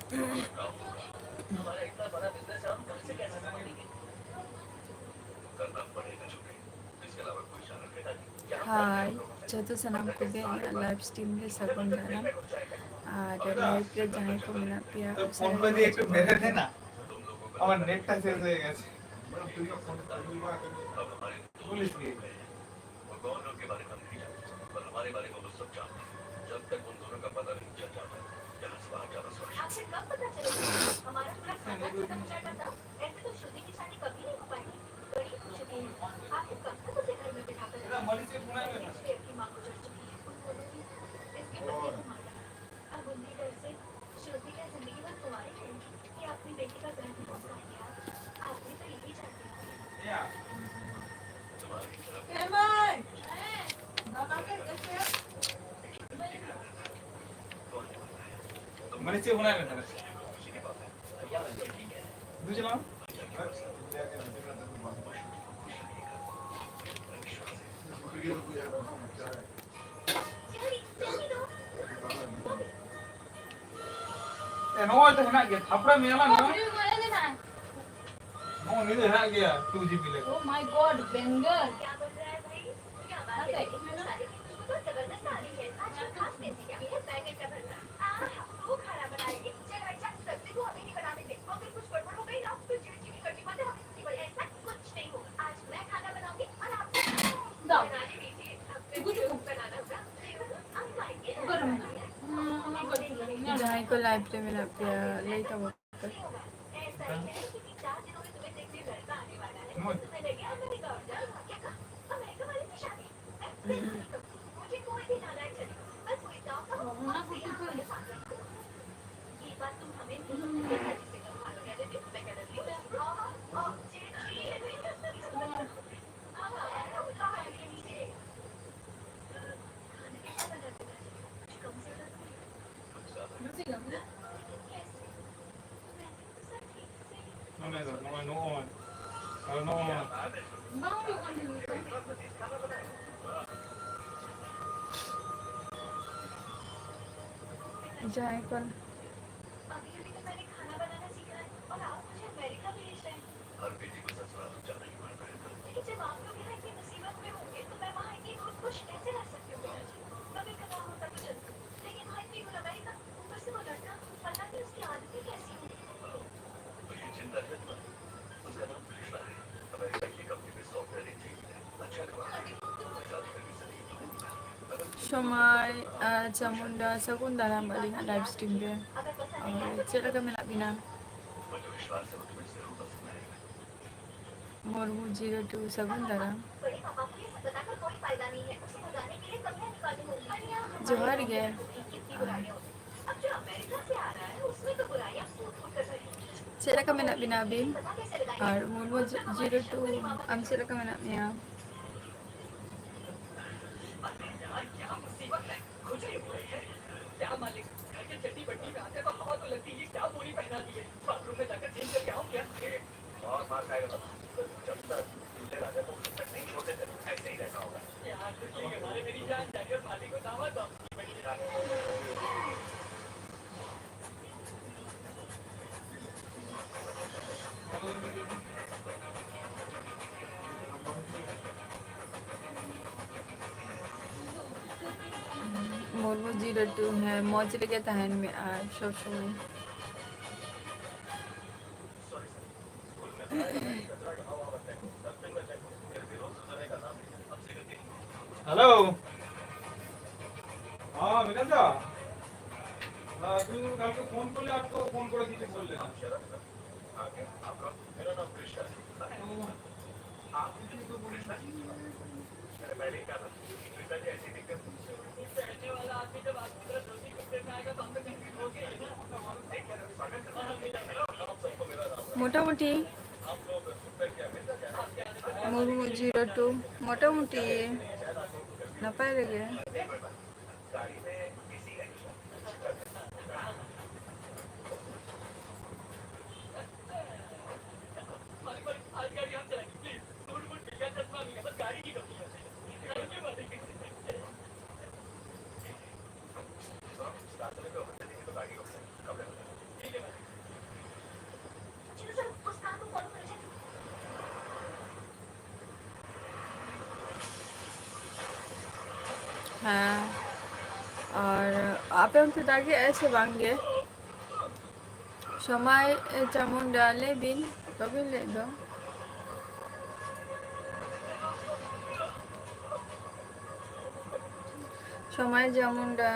Hai, jatuh senam ko be live stream le sagun dalam R live রে জানাই কো মিনা পিয়া तो phone উসারা पे রে দিয়ে একটু হজুর মেরে বাবা দে না আমার নেটটা শেষ হয়ে গেছে বলিস কি এরা মরিচে পুনাবে না मरीचे बनाए ना दूसरा नौ तो है ना क्या अपना मेला ना नौ नहीं तो है ना क्या 2 GB ले Oh my God, Bengal. জানাই কো লাইভ রে মিনা পিয়া লেইতা বকর জানাই কো সময় Chamunda সাগুন dalam balik live stream dia. Cila kami nak bina Mormu 02 sagun dalam जोहार गया Cila kami nak bina bin और Mormu 02 am cila kami nak niya Mormu 02 है मौज लगे तहन में सब समय हेलो हाँ मिलन दा तुम कल को फोन कर ले आपको फोन कर दीजिए बोल लेना मोटामोटी Mormu 02 मोटामोटी नपाय लगे हाँ। और আপে অন্তে দাগে এসে বাঙ্গে সময় চামুন্ডা লেবিন তবে লেদো সময় Chamunda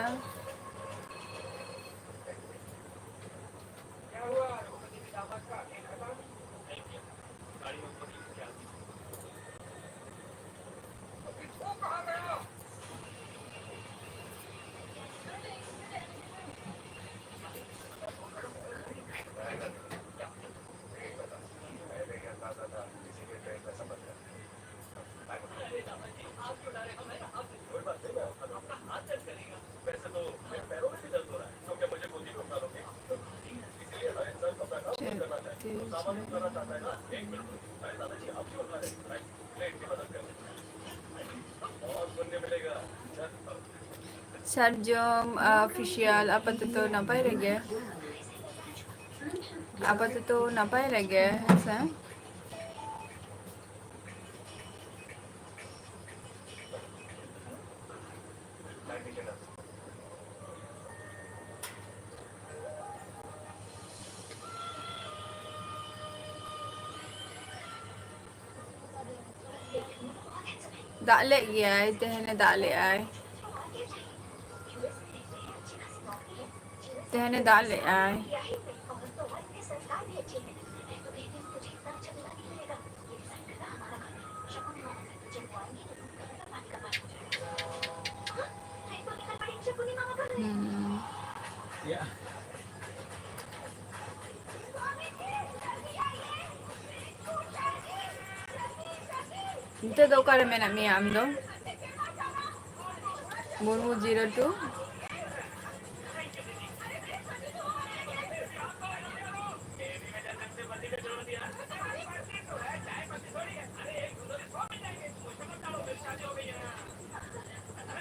Sarjom official apatatto napay lagi apatatto napay lagi sa dale ay tehne dale ay tehne dale ay Yeah. Ito daw karami na miyam do Murmu 02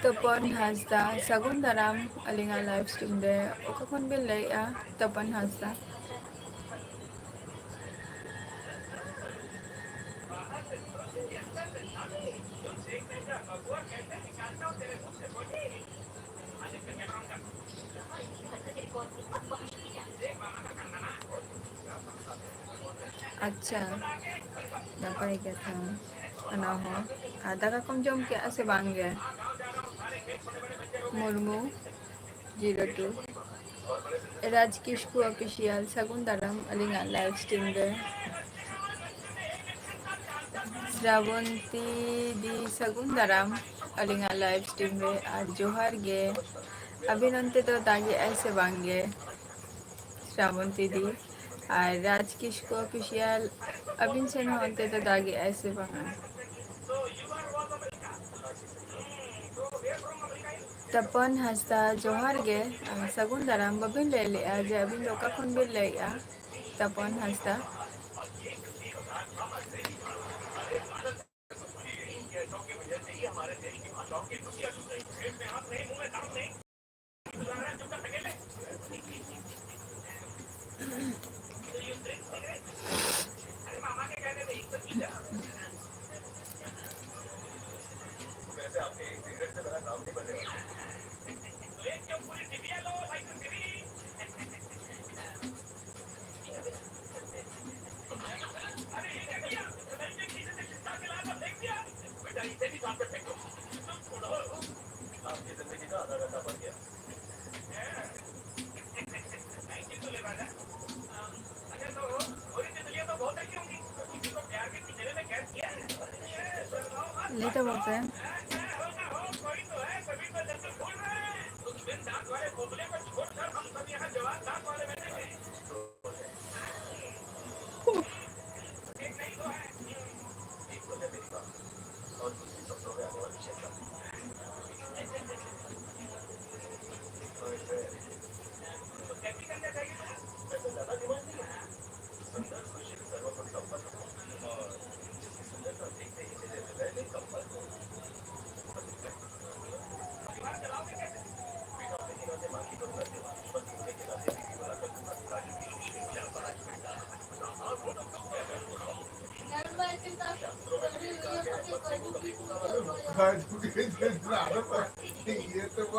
Tapan Hasda Sagundaram alinga live stream de okakon bilay Tapan Hasda अच्छा napay ka ta ano ho daga kom jom ke ase bangge Murmu 02 Raj Kishku official Sagundaram alinga live stream de Shravanti di Sagundaram alinga live stream de আর জোহার গে अभिनंते तो ताकि ऐसे बांगे श्रावंती दी और राज किशको official अभिन से होते तो ताकि ऐसे बांगे तपन हंसता जोहर गे सगुंदराम बबिन ले ले आज अभिन लोका खुन बिन ले तपन हंसता लेते बोलते हैं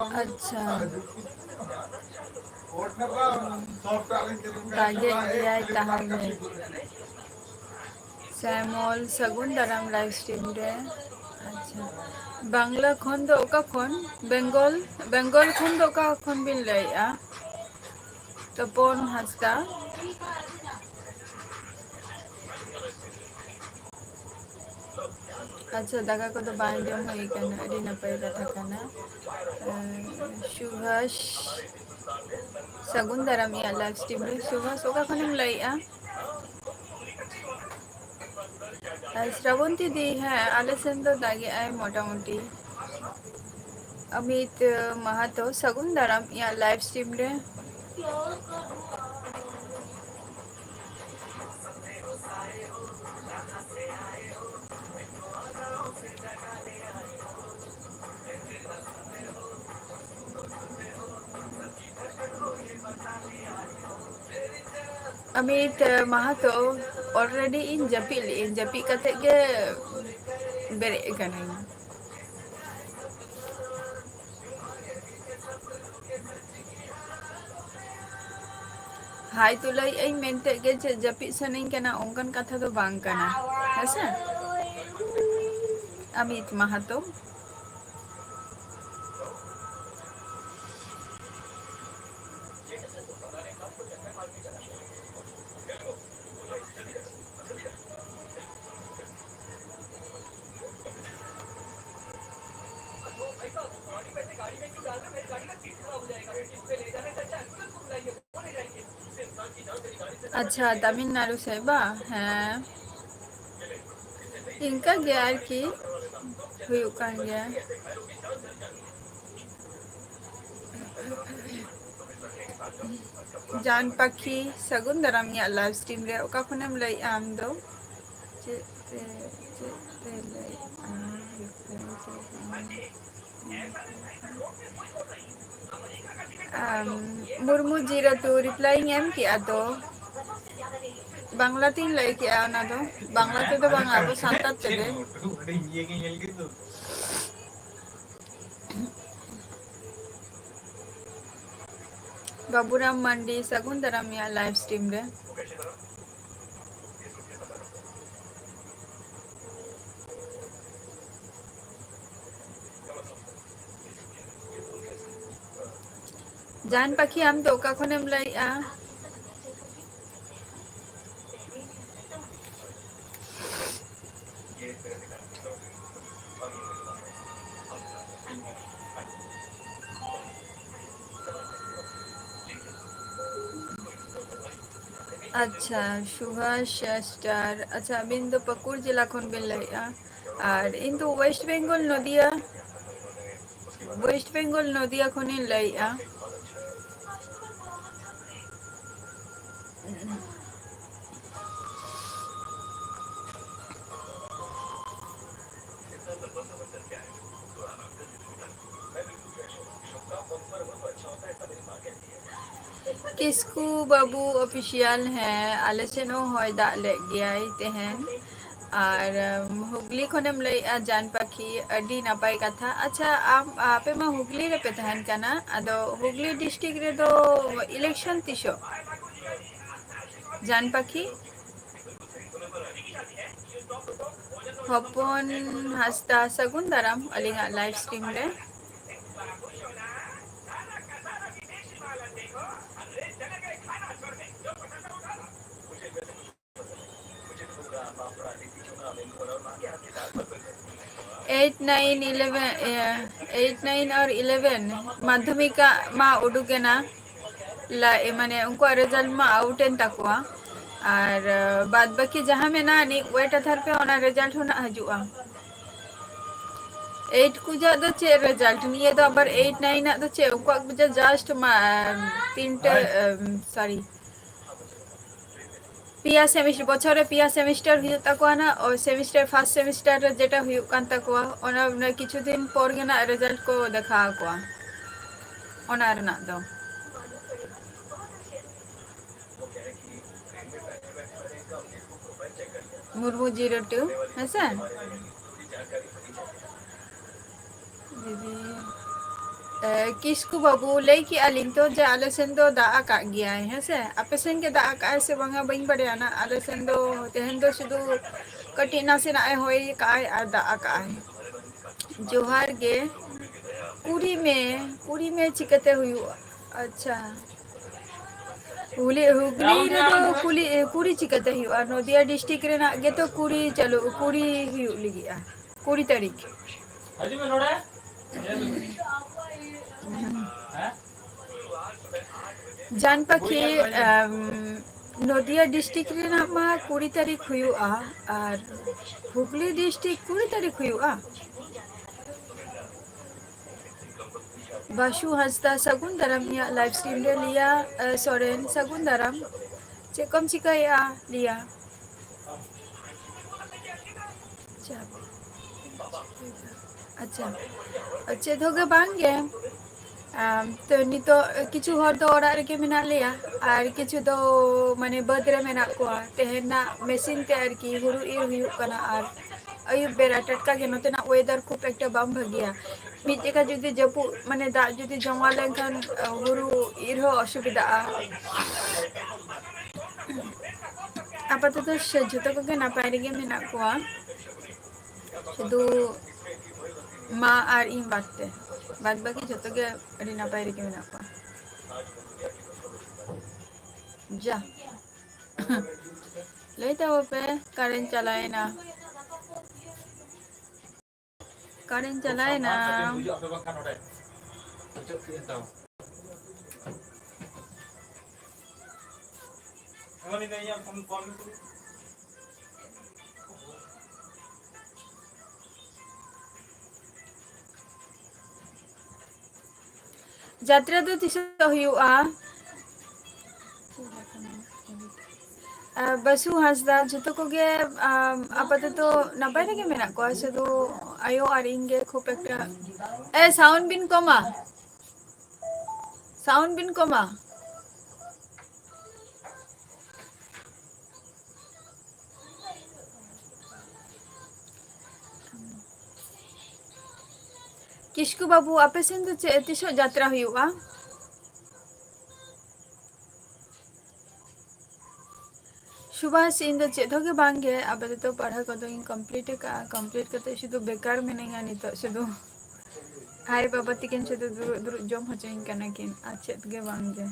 अच्छा ᱫᱟᱜᱮᱫ ᱜᱮᱭᱟᱭ ᱛᱟᱦᱚᱞᱮ ᱥᱮᱢᱚᱞ ᱥᱟᱹᱜᱩᱱ ᱫᱟᱨᱟᱢ ᱞᱟᱭᱤভ ᱥᱴᱨᱤᱢ ᱨᱮ ᱟᱪᱪᱷᱟ ᱵᱟᱝᱞᱟ ᱠᱷᱚᱱ ᱫᱚ ᱚᱠᱟ ᱠᱷᱚᱱ ᱵᱮᱝᱜᱚᱞ ᱠᱷᱚᱱ ᱫᱚ ᱚᱠᱟ ᱠᱷᱚᱱ ᱵᱤᱱ ᱞᱟᱹᱭᱮᱜᱼᱟ ᱛᱚᱯᱚᱱ ᱦᱟᱸᱥᱫᱟ ᱟᱪᱪᱷᱟ ᱫᱟᱠᱟ ᱠᱚᱫᱚ ᱵᱟᱝ ᱡᱚᱢ ᱦᱩᱭ ᱠᱟᱱᱟ ᱟᱹᱰᱤ ᱱᱟᱯᱟᱭ ᱠᱟᱛᱷᱟ ᱠᱟᱱᱟ ᱥᱩᱵᱷᱟᱥ ᱥᱟᱹᱜᱩᱱ ᱫᱟᱨᱟᱢ ᱤᱧᱟᱹᱜ ᱞᱟইᱵᱷ ᱥᱴᱨᱤᱢ ᱨᱮ ᱥᱩᱵᱷᱟᱥ ᱚᱠᱟ ᱠᱷᱚᱱᱮᱢ ᱞᱟᱹᱭᱮᱜᱼᱟ ᱥᱨᱟᱵᱚᱱᱛᱤ ᱫᱤ ᱦᱮᱸ ᱟᱞᱮ ᱥᱮᱱ ᱫᱚ ᱫᱟᱜᱮᱜᱼᱟᱭ ᱢᱚᱴᱟᱢᱩᱴᱤ अमित महातो सगुन दाराम या लाइव स्ट्रीम रे अमित महातो ऑलरेडी इन जपी कते गे बेरे कनाई हाय तो लई आई मेंटे गे चे जपी सनई कना ओंकन कथा दो बांग कना ऐसा अमित महातो अच्छा तमिलनाडु से बा हैं इनका गया की हुई कान गया जान पाखी सगुन दाराम या लाइव स्ट्रीम रे ओका खुनेम लई आम दो चे लई मुर्मू 02 रिप्लाइंग एम किया तो बांग्ला तीन लई किया ना तो बांग्ला ते तो बांगा अब सांतात तेरे बाबूराम मंडी सगुन दाराम या लाइव स्ट्रीम रे जान पाखी आम तो ओका खुनेम लई आ अच्छा सुभाष स्टार अच्छा बिन तो पकुर जिला खन बिन लइया और इन तो वेस्ट बेंगल नदिया खन लइया किसकू बाबू ऑफिशियल है आले से नो होय दा ले गयाई तेहन और हुगली खनेम लइया जान पाखी अडी नापाय कथा अच्छा आपे मा हुगली रे पे तहन कना अदो हुगली डिस्ट्रिक्ट रे दो इलेक्शन तिशो जान पाखी हपन हास्ता सगुन दाराम अलिंगा लाइव स्ट्रीम रे एट नाइन और 11 माध्यमिका मा उडुगेना ला माने उनको रिजल्ट मा आउटेन तकवा और बाद बाकी जहाँ में ना नी वेट आधार पे ओना रिजल्ट होना हजुआ 8 कुजा दो चे रिजल्ट निये दो अबर 8 9 ना दो चे उनको कुजा जस्ट मा तीनटे सॉरी पिया सेमिस्टर बछरे पिया सेमिस्टर हुई तकवा ना और सेमिस्टर फर्स्ट सेमिस्टर रे जेटा हुई कान तकवा ओना किछु दिन पर गेना रिजल्ट को देखा को ओना रना दो मुर्मू 02 है दीदी किसकु बाबू लई की अलिंग तो जे आले सेन दो दा आका गया है से आपे सेन के दा आका से बंगा बइन बड़े ना आले सेन दो तेहन दो शुदु कटी नासे ना होय काय आ दा आका है जोहार गे कुड़ी में चिकते हुई अच्छा हुगली रे तो कुड़ी चिकते हुई नदिया डिस्ट्रिक्ट रे ना गे तो कुड़ी चलो कुड़ी हुई लिगिया कुड़ी तारीख जान पाखी नदिया डिस्ट्रिक्ट रे ना मा कुड़ी तारीख हुआ और हुगली डिस्ट्रिक्ट कुड़ी तारीख हुआ बाशु हंसदा सगुन दाराम लाइव स्ट्रीम रे लिया सोरेन सगुन दाराम चेकम चिकाया लिया अच्छा अच्छे धोगे बांगे तो नितो किछु हर दो ओरा रे के मेना लिया और किछु दो माने बद रे मेना को तेहना मशीन ते आर की हुरु ir हुयुक कना और अयुब बेरा टटका के नतेना वेदर खूब एकटा बाम भागिया मिद जगह जुदी जपु माने दा जुदी जमा लेनखान हुरु ir हो असुविधा आपातत झुतो को के नापाय रे के मेना को शुधु मा और इन बाते बाद बाकी झुतो के अड़ी नापाय रे के मेना को जा लेता वो पे करेंट चलाए ना यात्रा तो तिस हुआ बसु हंसदा जतो को गे आपातत नपाय रे के मेना को शुधु आयो और इंगे खूब एकटा साउंड बिन कमा किसकु बाबू आपे सेन तो तिसो यात्रा हुआ सुभाष इन दो चेत होगे बांगे आबे तो पढ़ा को तो कंप्लीट करते शुधु बेकार मिनेगा नितो शुधु हाय बाबा तिकिन शुधु दुरु जम होचें कना किन अच्छे गे बांगे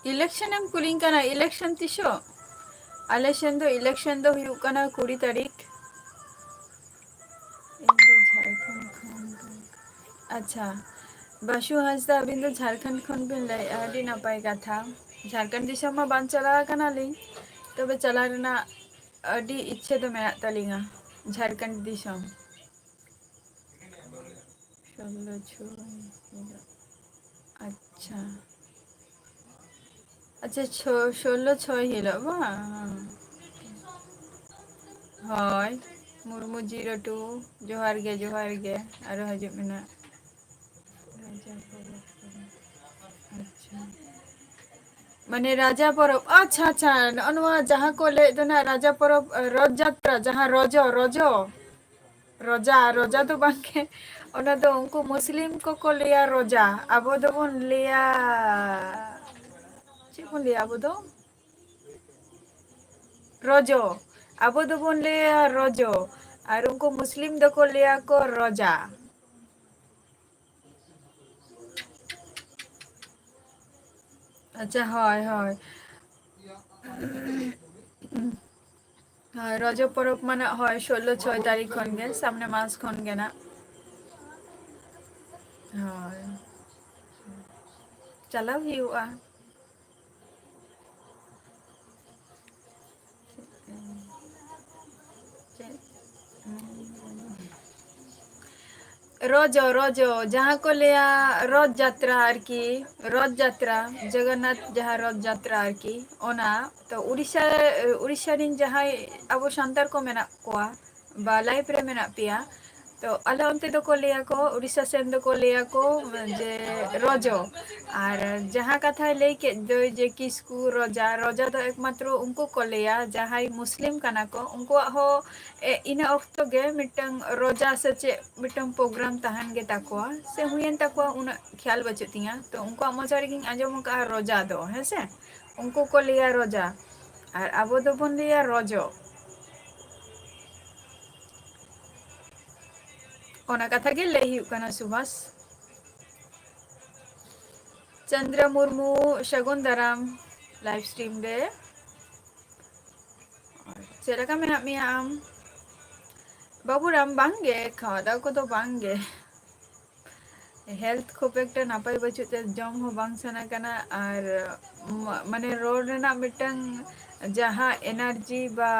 इलेक्शन एम कुलिंग कना इलेक्शन तिसो इलेक्शन दो हुयुक कना 20 तारीख अच्छा बाशु हंसदा अबिन दो झारखंड खन बिन लाई आदि नापाय कथा झारखंड दिसम मा बान चला कना लिंग तबे चला रेना अडी इच्छे तो मेना तलिंगा झारखंड दिसम 16 अच्छा अच्छा 16 हिलो बा हाय मुर्मू 02 जोहार गे आरो हजु मेना अच्छा माने राजा परब अच्छा अनवा जहाँ को ले दना राजा परब रथ यात्रा जहाँ रोजा तो बांके ओना दो उनको मुस्लिम को लिया रोजा अबो दो बन लिया चे बन लिया अबो दो रोजो अबो दो बन लिया रोजो और उनको मुस्लिम दो को लिया को रोजा अच्छा हाय रज परब माने हाय 16 तारीख खन गे सामने मास खन गे ना हाय चला हुआ ᱨᱚᱡᱚ ᱨᱚᱡᱚ ᱡᱟᱦᱟᱸ ᱠᱚ ᱞᱟᱹᱭᱟ ᱨᱚᱛ ᱡᱟᱛᱨᱟ ᱟᱨᱠᱤ ᱨᱚᱛ ᱡᱟᱛᱨᱟ ᱡᱚᱜᱚᱱᱱᱟᱛᱷ ᱡᱟᱦᱟᱸ ᱨᱚᱛ ᱡᱟᱛᱨᱟ ᱟᱨᱠᱤ ᱚᱱᱟ ᱛᱚ ᱩᱲᱤᱥᱥᱟ ᱨᱮᱱ ᱡᱟᱦᱟᱸᱭ ᱟᱵᱚ ᱥᱟᱱᱛᱟᱲ ᱠᱚ ᱢᱮᱱᱟᱜ ᱠᱚᱣᱟ ᱵᱟ ᱞᱟᱭᱤᱯ ᱨᱮ ᱢᱮᱱᱟᱜ ᱯᱮᱭᱟ ᱛᱚ ᱟᱞᱮ ᱚᱱᱛᱮ ᱫᱚᱠᱚ ᱞᱟᱹᱭᱟᱠᱚ ᱩᱲᱤᱥᱥᱟ ᱥᱮᱱ ᱫᱚᱠᱚ ᱞᱟᱹᱭᱟᱠᱚ ᱡᱮ ᱨᱚᱡᱚ ᱟᱨ ᱡᱟᱦᱟᱸ ᱠᱟᱛᱷᱟᱭ ᱞᱟᱹᱭ ᱠᱮᱫ ᱫᱚ ᱡᱮ ᱠᱤᱥᱠᱩ ᱨᱚᱡᱟ ᱨᱚᱡᱟ ᱫᱚ ᱮᱠᱢᱟᱛᱨᱚ ᱩᱱᱠᱩ ᱠᱚ ᱞᱟᱹᱭᱟ ᱡᱟᱦᱟᱸᱭ ᱢᱩᱥᱞᱤᱢ ᱠᱟᱱᱟ ᱠᱚ ᱩᱱᱠᱩᱣᱟᱜ ᱦᱚᱸ ᱤᱱᱟᱹ ᱚᱠᱛᱚ ᱜᱮ ᱢᱤᱫᱴᱟᱝ ᱨᱚᱡᱟ ᱥᱮ ᱪᱮᱫ ᱢᱤᱫᱴᱟᱝ ᱯᱨᱳᱜᱨᱟᱢ ᱛᱟᱦᱮᱱ ᱜᱮ ᱛᱟᱠᱚᱣᱟ ᱥᱮ ᱦᱩᱭᱮᱱ ᱛᱟᱠᱚᱣᱟ ᱩᱱᱟᱹᱜ ᱠᱷᱮᱭᱟᱞ ᱵᱟᱹᱪᱩᱜ ᱛᱤᱧᱟᱹ ᱛᱚ ᱩᱱᱠᱩᱣᱟᱜ ᱢᱚᱪᱟ ᱨᱮᱜᱤᱧ ᱟᱸᱡᱚᱢ ᱟᱠᱟᱫᱼᱟ ᱨᱚᱡᱟ ᱫᱚ ᱦᱮᱸᱥᱮ ᱩᱱᱠᱩ ᱠᱚ ᱞᱟᱹᱭᱟ ᱨᱚᱡᱟ ᱟᱨ ᱟᱵᱚ ᱫᱚᱵᱚᱱ ᱞᱟᱹᱭᱟ ᱨᱚᱡᱚ ᱚᱱᱟ ᱠᱟᱛᱷᱟ ᱜᱮ ᱞᱟᱹᱭ ᱦᱩᱭᱩᱜ ᱠᱟᱱᱟ ᱥᱩᱵᱷᱟᱥ ᱪᱚᱱᱫᱨᱚ ᱢᱩᱨᱢᱩ ᱥᱟᱹᱜᱩᱱ ᱫᱟᱨᱟᱢ ᱞᱟᱭᱤᱵᱷ ᱥᱴᱨᱤᱢ ᱨᱮ ᱪᱮᱫ ᱞᱮᱠᱟ ᱢᱮᱱᱟᱜ ᱢᱮᱭᱟ ᱟᱢ ᱵᱟᱹᱵᱩᱨᱟᱢ ᱵᱟᱝᱜᱮ ᱠᱷᱟᱣᱟ ᱫᱟᱣᱟ ᱠᱚᱫᱚ ᱵᱟᱝᱜᱮ ᱦᱮᱞᱛᱷ ᱠᱷᱩᱵ ᱮᱠᱴᱟ ᱱᱟᱯᱟᱭ ᱵᱟᱹᱪᱩᱜ ᱛᱮ ᱡᱚᱢ ᱦᱚᱸ ᱵᱟᱝ ᱥᱟᱱᱟ ᱠᱟᱱᱟ ᱟᱨ ᱢᱟᱱᱮ ᱨᱚᱲ ᱨᱮᱱᱟᱜ ᱢᱤᱫᱴᱟᱝ ᱡᱟᱦᱟᱸ ᱮᱱᱟᱨᱡᱤ ᱵᱟ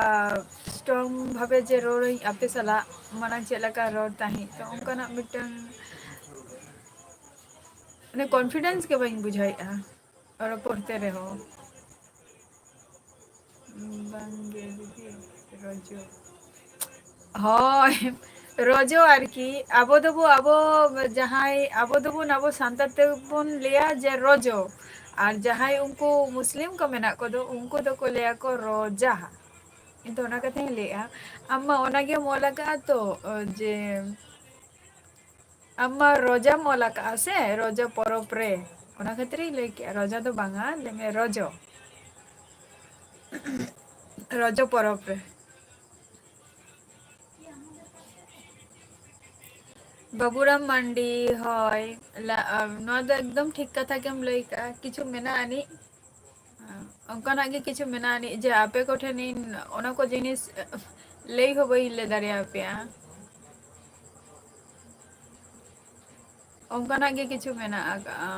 ᱥᱴᱨᱚᱝ ᱵᱷᱟᱵᱮ ᱡᱮ ᱨᱚᱲᱟᱹᱧ ᱟᱯᱮ ᱥᱟᱞᱟᱜ ᱢᱟᱲᱟᱝ ᱪᱮᱫ ᱞᱮᱠᱟ ᱨᱚᱲ ᱛᱟᱦᱮᱸᱫ ᱛᱚ ᱚᱱᱠᱟᱱᱟᱜ ᱢᱤᱫᱴᱟᱝ ᱢᱟᱱᱮ ᱠᱚᱱᱯᱷᱤᱰᱮᱱᱥ ᱜᱮ ᱵᱟᱹᱧ ᱵᱩᱡᱷᱟᱹᱣᱮᱫᱼᱟ ᱨᱚᱯᱚᱲ ᱛᱮ ᱨᱮᱦᱚᱸ ᱵᱟᱝᱜᱮ ᱫᱤᱫᱤ ᱨᱚᱡᱚ ᱦᱳᱭ ᱨᱚᱡᱚ ᱟᱨᱠᱤ ᱟᱵᱚ ᱡᱟᱦᱟᱸᱭ ᱟᱵᱚ ᱫᱚᱵᱚᱱ ᱟᱵᱚ ᱥᱟᱱᱛᱟᱲ ᱛᱮᱵᱚᱱ ᱞᱟᱹᱭᱟ ᱡᱮ ᱨᱚᱡᱚ ᱟᱨ ᱡᱟᱦᱟᱸᱭ ᱩᱱᱠᱩ ᱢᱩᱥᱞᱤᱢ ᱠᱚ ᱢᱮᱱᱟᱜ ᱠᱚᱫᱚ ᱩᱱᱠᱩ ᱫᱚᱠᱚ ᱞᱟᱹᱭᱟᱠᱚ ᱨᱚᱡᱟ ᱤᱧ ᱫᱚ ᱚᱱᱟ ᱠᱟᱛᱷᱟᱧ ᱞᱟᱹᱭᱮᱜᱼᱟ ᱟᱢ ᱢᱟ ᱚᱱᱟᱜᱮᱢ ᱚᱞ ᱟᱠᱟᱫᱼᱟ ᱛᱚ ᱡᱮ ᱟᱢ ᱢᱟ ᱨᱚᱡᱟᱢ ᱚᱞ ᱟᱠᱟᱜᱼᱟ ᱥᱮ ᱨᱚᱡᱚ ᱯᱚᱨᱚᱵᱽ ᱨᱮ ᱚᱱᱟ ᱠᱷᱟᱹᱛᱤᱨᱤᱧ ᱞᱟᱹᱭ ᱠᱮᱫᱼᱟ ᱨᱚᱡᱟ ᱫᱚ ᱵᱟᱝᱟ ᱞᱟᱹᱭ ᱢᱮ ᱨᱚᱡᱚ ᱨᱚᱡᱚ ᱯᱚᱨᱚᱵᱽ ᱨᱮ ᱵᱟᱵᱩᱨᱟᱢ ᱢᱟᱱᱰᱤ ᱦᱳᱭ ᱱᱚᱣᱟ ᱫᱚ ᱮᱠᱫᱚᱢ ᱴᱷᱤᱠ ᱠᱟᱛᱷᱟ ᱜᱮᱢ ᱞᱟᱹᱭ ᱠᱟᱜᱼᱟ ᱠᱤᱪᱷᱩ ᱢᱮᱱᱟᱜ ᱟᱹᱱᱤᱡ ᱚᱱᱠᱟᱱᱟᱜ ᱜᱮ ᱠᱤᱪᱷᱩ ᱢᱮᱱᱟᱜ ᱟᱹᱱᱤᱡ ᱡᱮ ᱟᱯᱮ ᱠᱚᱴᱷᱮᱱ ᱤᱧ ᱚᱱᱟ ᱠᱚ ᱡᱤᱱᱤᱥ ᱞᱟᱹᱭ ᱦᱚᱸ ᱵᱟᱹᱧ ᱞᱟᱹᱭ ᱫᱟᱲᱮᱭᱟᱯᱮᱭᱟ ᱚᱱᱠᱟᱱᱟᱜ ᱜᱮ ᱠᱤᱪᱷᱩ ᱢᱮᱱᱟᱜ ᱟᱠᱟᱜᱼᱟ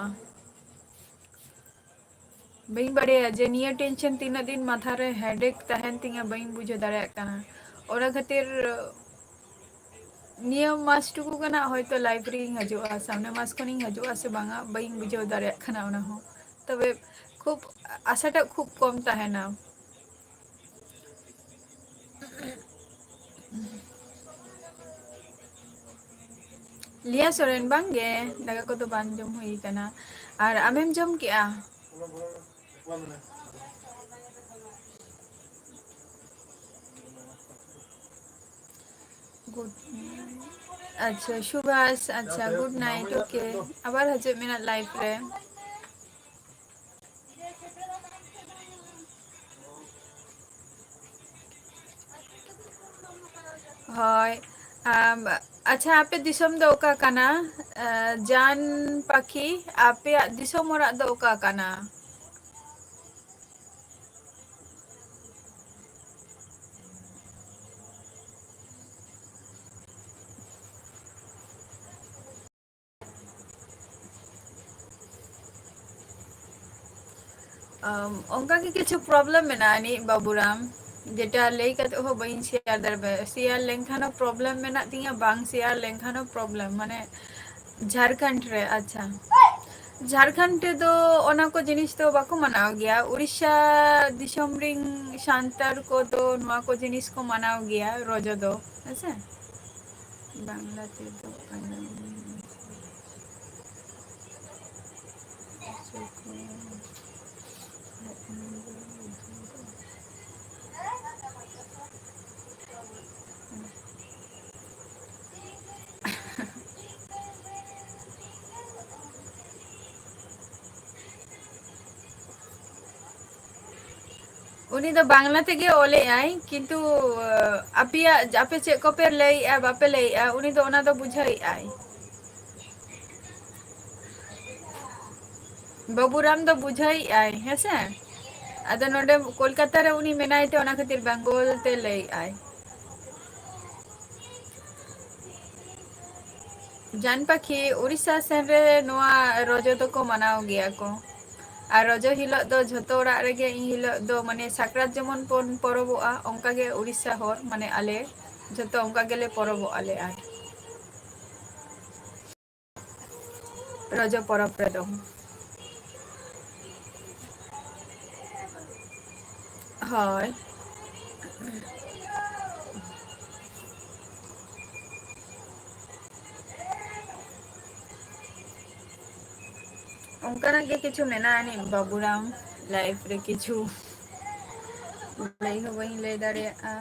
ᱵᱟᱹᱧ ᱵᱟᱲᱟᱭᱟ ᱡᱮ ᱱᱤᱭᱟᱹ ᱴᱮᱱᱥᱮᱱ ᱛᱤᱱᱟᱹᱜ ᱫᱤᱱ ᱢᱟᱛᱷᱟᱨᱮ ᱦᱮᱰᱮᱠ ᱛᱟᱦᱮᱱ ᱛᱤᱧᱟᱹ ᱵᱟᱹᱧ ᱵᱩᱡᱷᱟᱹᱣ ᱫᱟᱲᱮᱭᱟᱜ ᱠᱟᱱᱟ ᱚᱱᱟ ᱠᱷᱟᱹᱛᱤᱨ ᱱᱤᱭᱟᱹ ᱢᱟᱥ ᱴᱩᱠᱩ ᱠᱟᱱᱟ ᱦᱚᱭᱛᱚ ᱞᱟᱭᱵᱨᱮᱨᱤᱧ ᱦᱤᱡᱩᱜᱼᱟ ᱥᱟᱢᱱᱮ ᱢᱟᱥ ᱠᱷᱚᱱᱤᱧ ᱦᱤᱡᱩᱜᱼᱟ ᱥᱮ ᱵᱟᱝᱟ ᱵᱟᱹᱧ ᱵᱩᱡᱷᱟᱹᱣ ᱫᱟᱲᱮᱭᱟᱜ ᱠᱟᱱᱟ ᱚᱱᱟ ᱦᱚᱸ ᱛᱚᱵᱮ ᱠᱷᱩᱵ ᱟᱥᱟᱴᱟᱜ ᱠᱷᱩᱵ ᱠᱚᱢ ᱛᱟᱦᱮᱱᱟ ᱞᱤᱭᱟ ᱥᱚᱨᱮᱱ ᱵᱟᱝᱜᱮ ᱫᱟᱠᱟ ᱠᱚᱫᱚ ᱵᱟᱝ ᱡᱚᱢ ᱦᱩᱭ ᱟᱠᱟᱱᱟ ᱟᱨ ᱟᱢᱮᱢ ᱡᱚᱢ ᱠᱮᱜᱼᱟ ᱟᱪᱪᱷᱟ ᱥᱩᱵᱷᱟᱥ ᱟᱪᱪᱷᱟ ᱜᱩᱰ ᱱᱟᱭᱤᱴ ᱳᱠᱮ ᱟᱵᱟᱨ ᱦᱤᱡᱩᱜ ᱢᱮ ᱱᱟᱜ ᱞᱟᱭᱤফ ᱨᱮ ᱦᱳᱭ ᱟᱪᱪᱷᱟ ᱟᱯᱮ ᱫᱤᱥᱚᱢ ᱫᱚ ᱚᱠᱟ ᱠᱟᱱᱟ ᱡᱟᱱ ᱯᱟᱠᱷᱤ ᱟᱯᱮᱭᱟᱜ ᱫᱤᱥᱚᱢ ᱚᱲᱟᱜ ᱫᱚ ᱚᱠᱟ ᱠᱟᱱᱟ ᱚᱱᱠᱟᱜᱮ ᱠᱤᱪᱷᱩ ᱯᱨᱚᱵᱞᱮᱢ ᱢᱮᱱᱟᱜᱼᱟ ᱟᱹᱱᱤᱡ ᱵᱟᱵᱩᱨᱟᱢ ᱡᱮᱴᱟ ᱞᱟᱹᱭ ᱠᱟᱛᱮᱫ ᱦᱚᱸ ᱵᱟᱹᱧ ᱥᱮᱭᱟᱨ ᱫᱟᱲᱮᱭᱟᱜ ᱥᱮᱭᱟᱨ ᱞᱮᱱᱠᱷᱟᱱ ᱦᱚᱸ ᱯᱨᱚᱵᱞᱮᱢ ᱢᱮᱱᱟᱜ ᱛᱤᱧᱟᱹ ᱵᱟᱝ ᱥᱮᱭᱟᱨ ᱞᱮᱱᱠᱷᱟᱱ ᱦᱚᱸ ᱯᱨᱚᱵᱞᱮᱢ ᱢᱟᱱᱮ ᱡᱷᱟᱲᱠᱷᱚᱸᱰ ᱨᱮ ᱟᱪᱪᱷᱟ ᱡᱷᱟᱲᱠᱷᱚᱸᱰ ᱨᱮᱫᱚ ᱚᱱᱟ ᱠᱚ ᱡᱤᱱᱤᱥ ᱫᱚ ᱵᱟᱠᱚ ᱢᱟᱱᱟᱣ ᱜᱮᱭᱟ ᱩᱲᱤᱥᱥᱟ ᱫᱤᱥᱚᱢ ᱨᱮᱱ ᱥᱟᱱᱛᱟᱲ ᱠᱚᱫᱚ ᱱᱚᱣᱟ ᱠᱚ ᱡᱤᱱᱤᱥ ᱠᱚ ᱢᱟᱱᱟᱣ ᱜᱮᱭᱟ ᱨᱚᱡᱚ ᱫᱚ ᱦᱮᱸᱥᱮ ᱵᱟᱝᱞᱟ ᱛᱮᱫᱚ ᱠᱟᱱᱟ ᱩᱱᱤ ᱫᱚ ᱵᱟᱝᱞᱟ ᱛᱮᱜᱮ ᱚᱞᱮᱜᱼᱟᱭ ᱠᱤᱱᱛᱩ ᱟᱯᱮ ᱪᱮᱫ ᱠᱚᱯᱮ ᱞᱟᱹᱭᱮᱜᱼᱟ ᱵᱟᱯᱮ ᱞᱟᱹᱭᱮᱜᱼᱟ ᱩᱱᱤ ᱫᱚ ᱚᱱᱟ ᱫᱚ ᱵᱩᱡᱷᱟᱹᱣᱮᱫᱼᱟᱭ ᱵᱟᱹᱵᱩᱨᱟᱢ ᱫᱚ ᱵᱩᱡᱷᱟᱹᱣᱮᱫᱼᱟᱭ ᱦᱮᱸᱥᱮ ᱟᱫᱚ ᱱᱚᱰᱮ ᱠᱳᱞᱠᱟᱛᱟ ᱨᱮ ᱩᱱᱤ ᱢᱮᱱᱟᱭ ᱛᱮ ᱚᱱᱟ ᱠᱷᱟᱹᱛᱤᱨ ᱵᱮᱝᱜᱚᱞ ᱛᱮ ᱞᱟᱹᱭᱮᱫᱼᱟᱭ ᱡᱟᱱ ᱯᱟᱠᱷᱤ ᱩᱲᱤᱥᱥᱟ ᱥᱮᱱ ᱨᱮ ᱱᱚᱣᱟ ᱨᱚᱡᱚ ᱫᱚᱠᱚ ᱢᱟᱱᱟᱣ ᱜᱮᱭᱟ ᱠᱚ ᱟᱨ ᱨᱚᱡᱚ ᱦᱤᱞᱳᱜ ᱫᱚ ᱡᱷᱚᱛᱚ ᱚᱲᱟᱜ ᱨᱮᱜᱮ ᱮᱱ ᱦᱤᱞᱳᱜ ᱫᱚ ᱢᱟᱱᱮ ᱥᱟᱠᱨᱟᱛ ᱡᱮᱢᱚᱱ ᱵᱚᱱ ᱯᱚᱨᱚᱵᱚᱜᱼᱟ ᱚᱱᱠᱟᱜᱮ ᱩᱲᱤᱥᱥᱟ ᱦᱚᱲ ᱢᱟᱱᱮ ᱟᱞᱮ ᱡᱷᱚᱛᱚ ᱚᱱᱠᱟ ᱜᱮᱞᱮ ᱯᱚᱨᱚᱵᱚᱜ ᱟᱞᱮ ᱟᱨ ᱨᱚᱡᱚ ᱯᱚᱨᱚᱵᱽ ᱨᱮᱫᱚ ᱦᱳᱭ ᱚᱱᱠᱟᱱᱟᱜ ᱜᱮ ᱠᱤᱪᱷᱩ ᱢᱮᱱᱟᱜᱼᱟ ᱟᱹᱱᱤᱡ ᱵᱟᱹᱵᱩᱨᱟᱢ ᱞᱟᱭᱤᱯᱷ ᱨᱮ ᱠᱤᱪᱷᱩ ᱞᱟᱹᱭ ᱦᱚᱸ ᱵᱟᱹᱧ ᱞᱟᱹᱭ ᱫᱟᱲᱮᱭᱟᱜᱼᱟ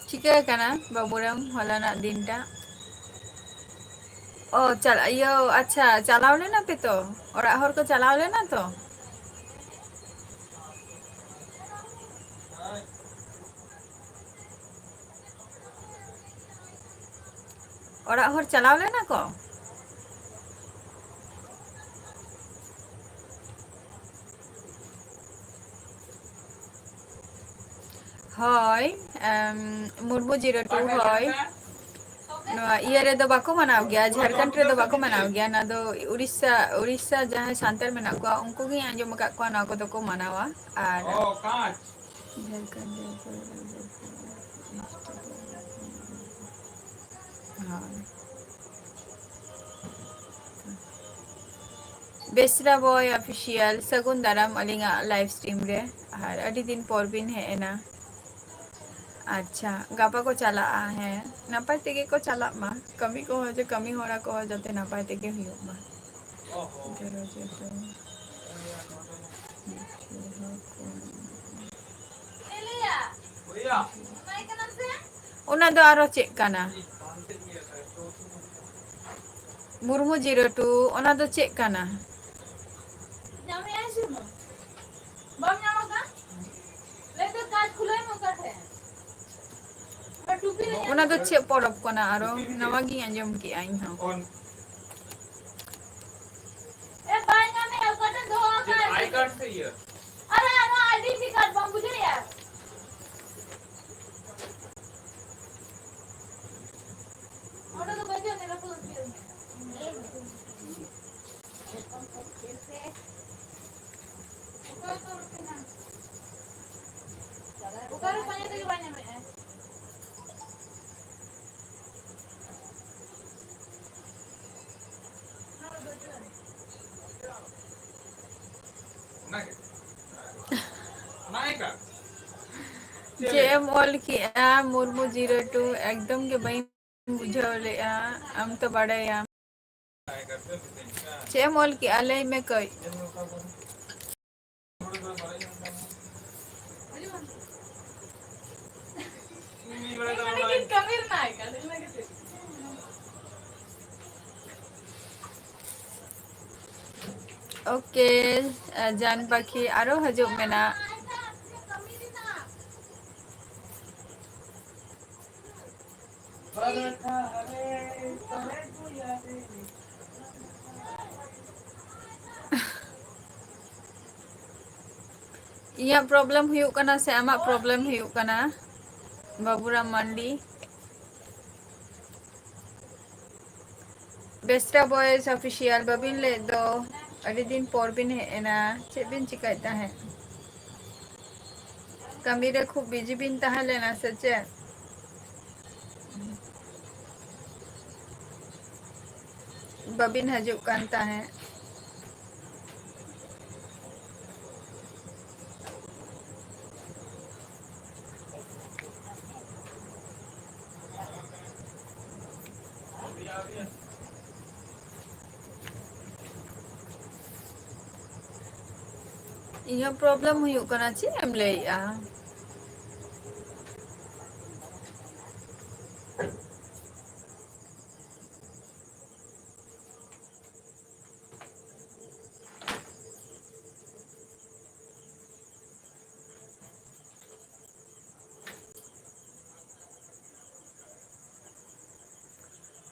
ᱪᱤᱠᱟᱹ ᱟᱠᱟᱱᱟ ᱵᱟᱹᱵᱩᱨᱟᱢ ᱦᱚᱞᱟᱱᱟᱜ ᱫᱤᱱᱴᱟᱜ ᱚ ᱤᱭᱟᱹ ᱟᱪᱪᱷᱟ ᱪᱟᱞᱟᱣ ᱞᱮᱱᱟ ᱯᱮ ᱛᱚ ᱚᱲᱟᱜ ᱦᱚᱲ ᱠᱚ ᱪᱟᱞᱟᱣ ᱞᱮᱱᱟ ᱛᱚ ᱚᱲᱟᱜ ᱦᱚᱲ ᱪᱟᱞᱟᱣ ᱞᱮᱱᱟ ᱠᱚ ᱦᱳᱭ ᱢᱩᱨᱢᱩ ᱡᱤᱨᱳ ᱴᱩ ᱦᱳᱭ ᱱᱚᱣᱟ ᱤᱭᱟᱹ ᱨᱮᱫᱚ ᱵᱟᱠᱚ ᱢᱟᱱᱟᱣ ᱜᱮᱭᱟ ᱡᱷᱟᱲᱠᱷᱚᱸᱰ ᱨᱮᱫᱚ ᱵᱟᱠᱚ ᱢᱟᱱᱟᱣ ᱜᱮᱭᱟ ᱚᱱᱟ ᱫᱚ ᱩᱲᱤᱥᱥᱟ ᱡᱟᱦᱟᱸᱭ ᱥᱟᱱᱛᱟᱲ ᱢᱮᱱᱟᱜ ᱠᱚᱣᱟ ᱩᱱᱠᱩ ᱜᱤᱧ ᱟᱸᱡᱚᱢ ᱟᱠᱟᱫ ᱠᱚᱣᱟ ᱱᱚᱣᱟ ᱠᱚᱫᱚ ᱠᱚ ᱢᱟᱱᱟᱣᱟ ᱟᱨ ᱵᱮᱥᱨᱟ ᱵᱚᱭ ᱚᱯᱷᱤᱥᱤᱭᱟᱞ ᱥᱟᱹᱜᱩᱱ ᱫᱟᱨᱟᱢ ᱟᱹᱞᱤᱧᱟᱜ ᱞᱟইᱵᱷ ᱥᱴᱨᱤᱢ ᱨᱮ ᱟᱨ ᱟᱹᱰᱤ ᱫᱤᱱ ᱯᱚᱨ ᱵᱤᱱ ᱦᱮᱡ ᱮᱱᱟ ᱟᱪᱪᱷᱟ ᱜᱟᱯᱟ ᱠᱚ ᱪᱟᱞᱟᱜᱼᱟ ᱦᱮᱸ ᱱᱟᱯᱟᱭ ᱛᱮᱜᱮ ᱠᱚ ᱪᱟᱞᱟᱜ ᱢᱟ ᱠᱟᱹᱢᱤ ᱠᱚᱦᱚᱸ ᱠᱟᱹᱢᱤ ᱦᱚᱨᱟ ᱠᱚᱦᱚᱸ ᱡᱟᱛᱮ ᱱᱟᱯᱟᱭ ᱛᱮᱜᱮ ᱦᱩᱭᱩᱜ ᱢᱟ ᱚᱱᱟ ᱫᱚ ᱟᱨᱚ ᱪᱮᱫ ᱠᱟᱱᱟ ᱢᱩᱨᱢᱩ ᱡᱤᱨᱳ ᱴᱩ ᱚᱱᱟ ᱫᱚ ᱪᱮᱫ ᱠᱟᱱᱟ ᱚᱱᱟ ᱫᱚ ᱪᱮᱫ ᱯᱚᱨᱚᱵᱽ ᱠᱟᱱᱟ ᱟᱨᱚ ᱱᱟᱣᱟ ᱜᱤᱧ ᱟᱸᱡᱚᱢ ᱠᱮᱜᱼᱟ ᱤᱧᱦᱚᱸ ᱪᱮᱫ ᱮᱢ ᱚᱞ ᱠᱮᱜᱼᱟ ᱢᱩᱨᱢᱩ ᱡᱤᱨᱳ ᱴᱩ ᱮᱠᱫᱚᱢ ᱜᱮ ᱵᱟᱹᱧ ᱵᱩᱡᱷᱟᱹᱣ ᱞᱮᱜᱼᱟ ᱟᱢ ᱛᱚ ᱵᱟᱲᱟᱭᱟᱢ ᱪᱮᱫ ᱮᱢ ᱚᱞ ᱠᱮᱜᱼᱟ ᱞᱟᱹᱭ ᱢᱮ ᱠᱟᱹᱡ ᱳᱠᱮ ᱡᱟᱱ ᱯᱟᱠᱷᱤ ᱟᱨᱚ ᱦᱤᱡᱩᱜ ᱢᱮᱱᱟᱜ ᱤᱧᱟᱹᱜ ᱯᱨᱚᱵᱞᱮᱢ ᱦᱩᱭᱩᱜ ᱠᱟᱱᱟ ᱥᱮ ᱟᱢᱟᱜ ᱯᱨᱚᱵᱞᱮᱢ ᱦᱩᱭᱩᱜ ᱠᱟᱱᱟ ᱵᱟᱵᱩᱨᱟᱢ ᱢᱟᱱᱰᱤ ᱵᱮᱥᱨᱟ ᱵᱚᱭᱮᱥ ᱚᱯᱷᱤᱥᱤᱭᱟᱞ ᱵᱟᱹᱵᱤᱱ ᱞᱟᱹᱭᱮᱫ ᱫᱚ ᱟᱹᱰᱤ ᱫᱤᱱ ᱯᱚᱨ ᱵᱤᱱ ᱦᱮᱡ ᱮᱱᱟ ᱪᱮᱫ ᱵᱤᱱ ᱪᱤᱠᱟᱹᱭᱮᱫ ᱛᱟᱦᱮᱸᱫ ᱠᱟᱹᱢᱤ ᱨᱮ ᱠᱷᱩᱵ ᱵᱤᱡᱤ ᱵᱤᱱ ᱛᱟᱦᱮᱸ ᱞᱮᱱᱟ ᱥᱮ ᱪᱮᱫ ᱵᱟᱹᱵᱤᱱ ᱦᱤᱡᱩᱜ ᱠᱟᱱ ᱛᱟᱦᱮᱸᱫ ᱤᱧᱟᱹᱜ ᱯᱨᱚᱵᱞᱮᱢ ᱦᱩᱭᱩᱜ ᱠᱟᱱᱟ ᱪᱮᱫ ᱮᱢ ᱞᱟᱹᱭᱮᱜᱼᱟ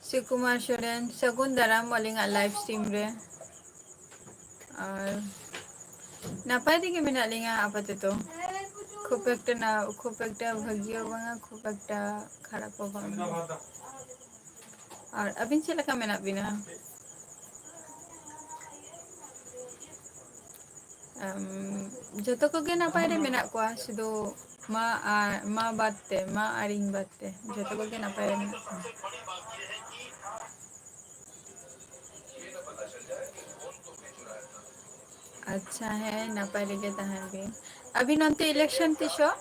ᱥᱩᱠᱩᱢᱟᱨ ᱥᱚᱨᱮᱱ ᱥᱟᱹᱜᱩᱱ ᱫᱟᱨᱟᱢ ᱟᱹᱞᱤᱧᱟᱜ ᱞᱟইᱵᱷ ᱥᱴᱨᱤᱢ ᱨᱮ ᱟᱨ ᱱᱟᱯᱟᱭ ᱛᱮᱜᱮ ᱢᱮᱱᱟᱜ ᱞᱤᱧᱟ ᱟᱯᱟᱛᱚᱛᱚ ᱠᱷᱩᱵ ᱮᱠᱴᱟ ᱵᱷᱟᱹᱜᱤ ᱦᱚᱸ ᱵᱟᱝᱟ ᱠᱷᱩᱵ ᱮᱠᱴᱟ ᱠᱷᱟᱨᱟᱯ ᱦᱚᱸ ᱵᱟᱝᱟ ᱟᱨ ᱟᱹᱵᱤᱱ ᱪᱮᱫ ᱞᱮᱠᱟ ᱢᱮᱱᱟᱜ ᱵᱤᱱᱟ ᱡᱚᱛᱚ ᱠᱚᱜᱮ ᱱᱟᱯᱟᱭ ᱨᱮ ᱢᱮᱱᱟᱜ ᱠᱚᱣᱟ ᱥᱩᱫᱷᱩ ᱢᱟ ᱵᱟᱫ ᱛᱮ ᱢᱟ ᱟᱨ ᱤᱧ ᱵᱟᱫ ᱛᱮ ᱡᱚᱛᱚ ᱠᱚᱜᱮ ᱱᱟᱯᱟᱭ ᱨᱮ ᱢᱮᱱᱟᱜ ᱠᱚᱣᱟ᱾ ᱟᱪᱪᱷᱟ ᱦᱮᱸ ᱱᱟᱯᱟᱭ ᱨᱮᱜᱮ ᱛᱟᱦᱮᱱ ᱵᱤᱱ᱾ ᱟᱹᱵᱤᱱ ᱚᱱᱛᱮ ᱤᱞᱮᱠᱥᱚᱱ ᱛᱤᱥᱚᱜ?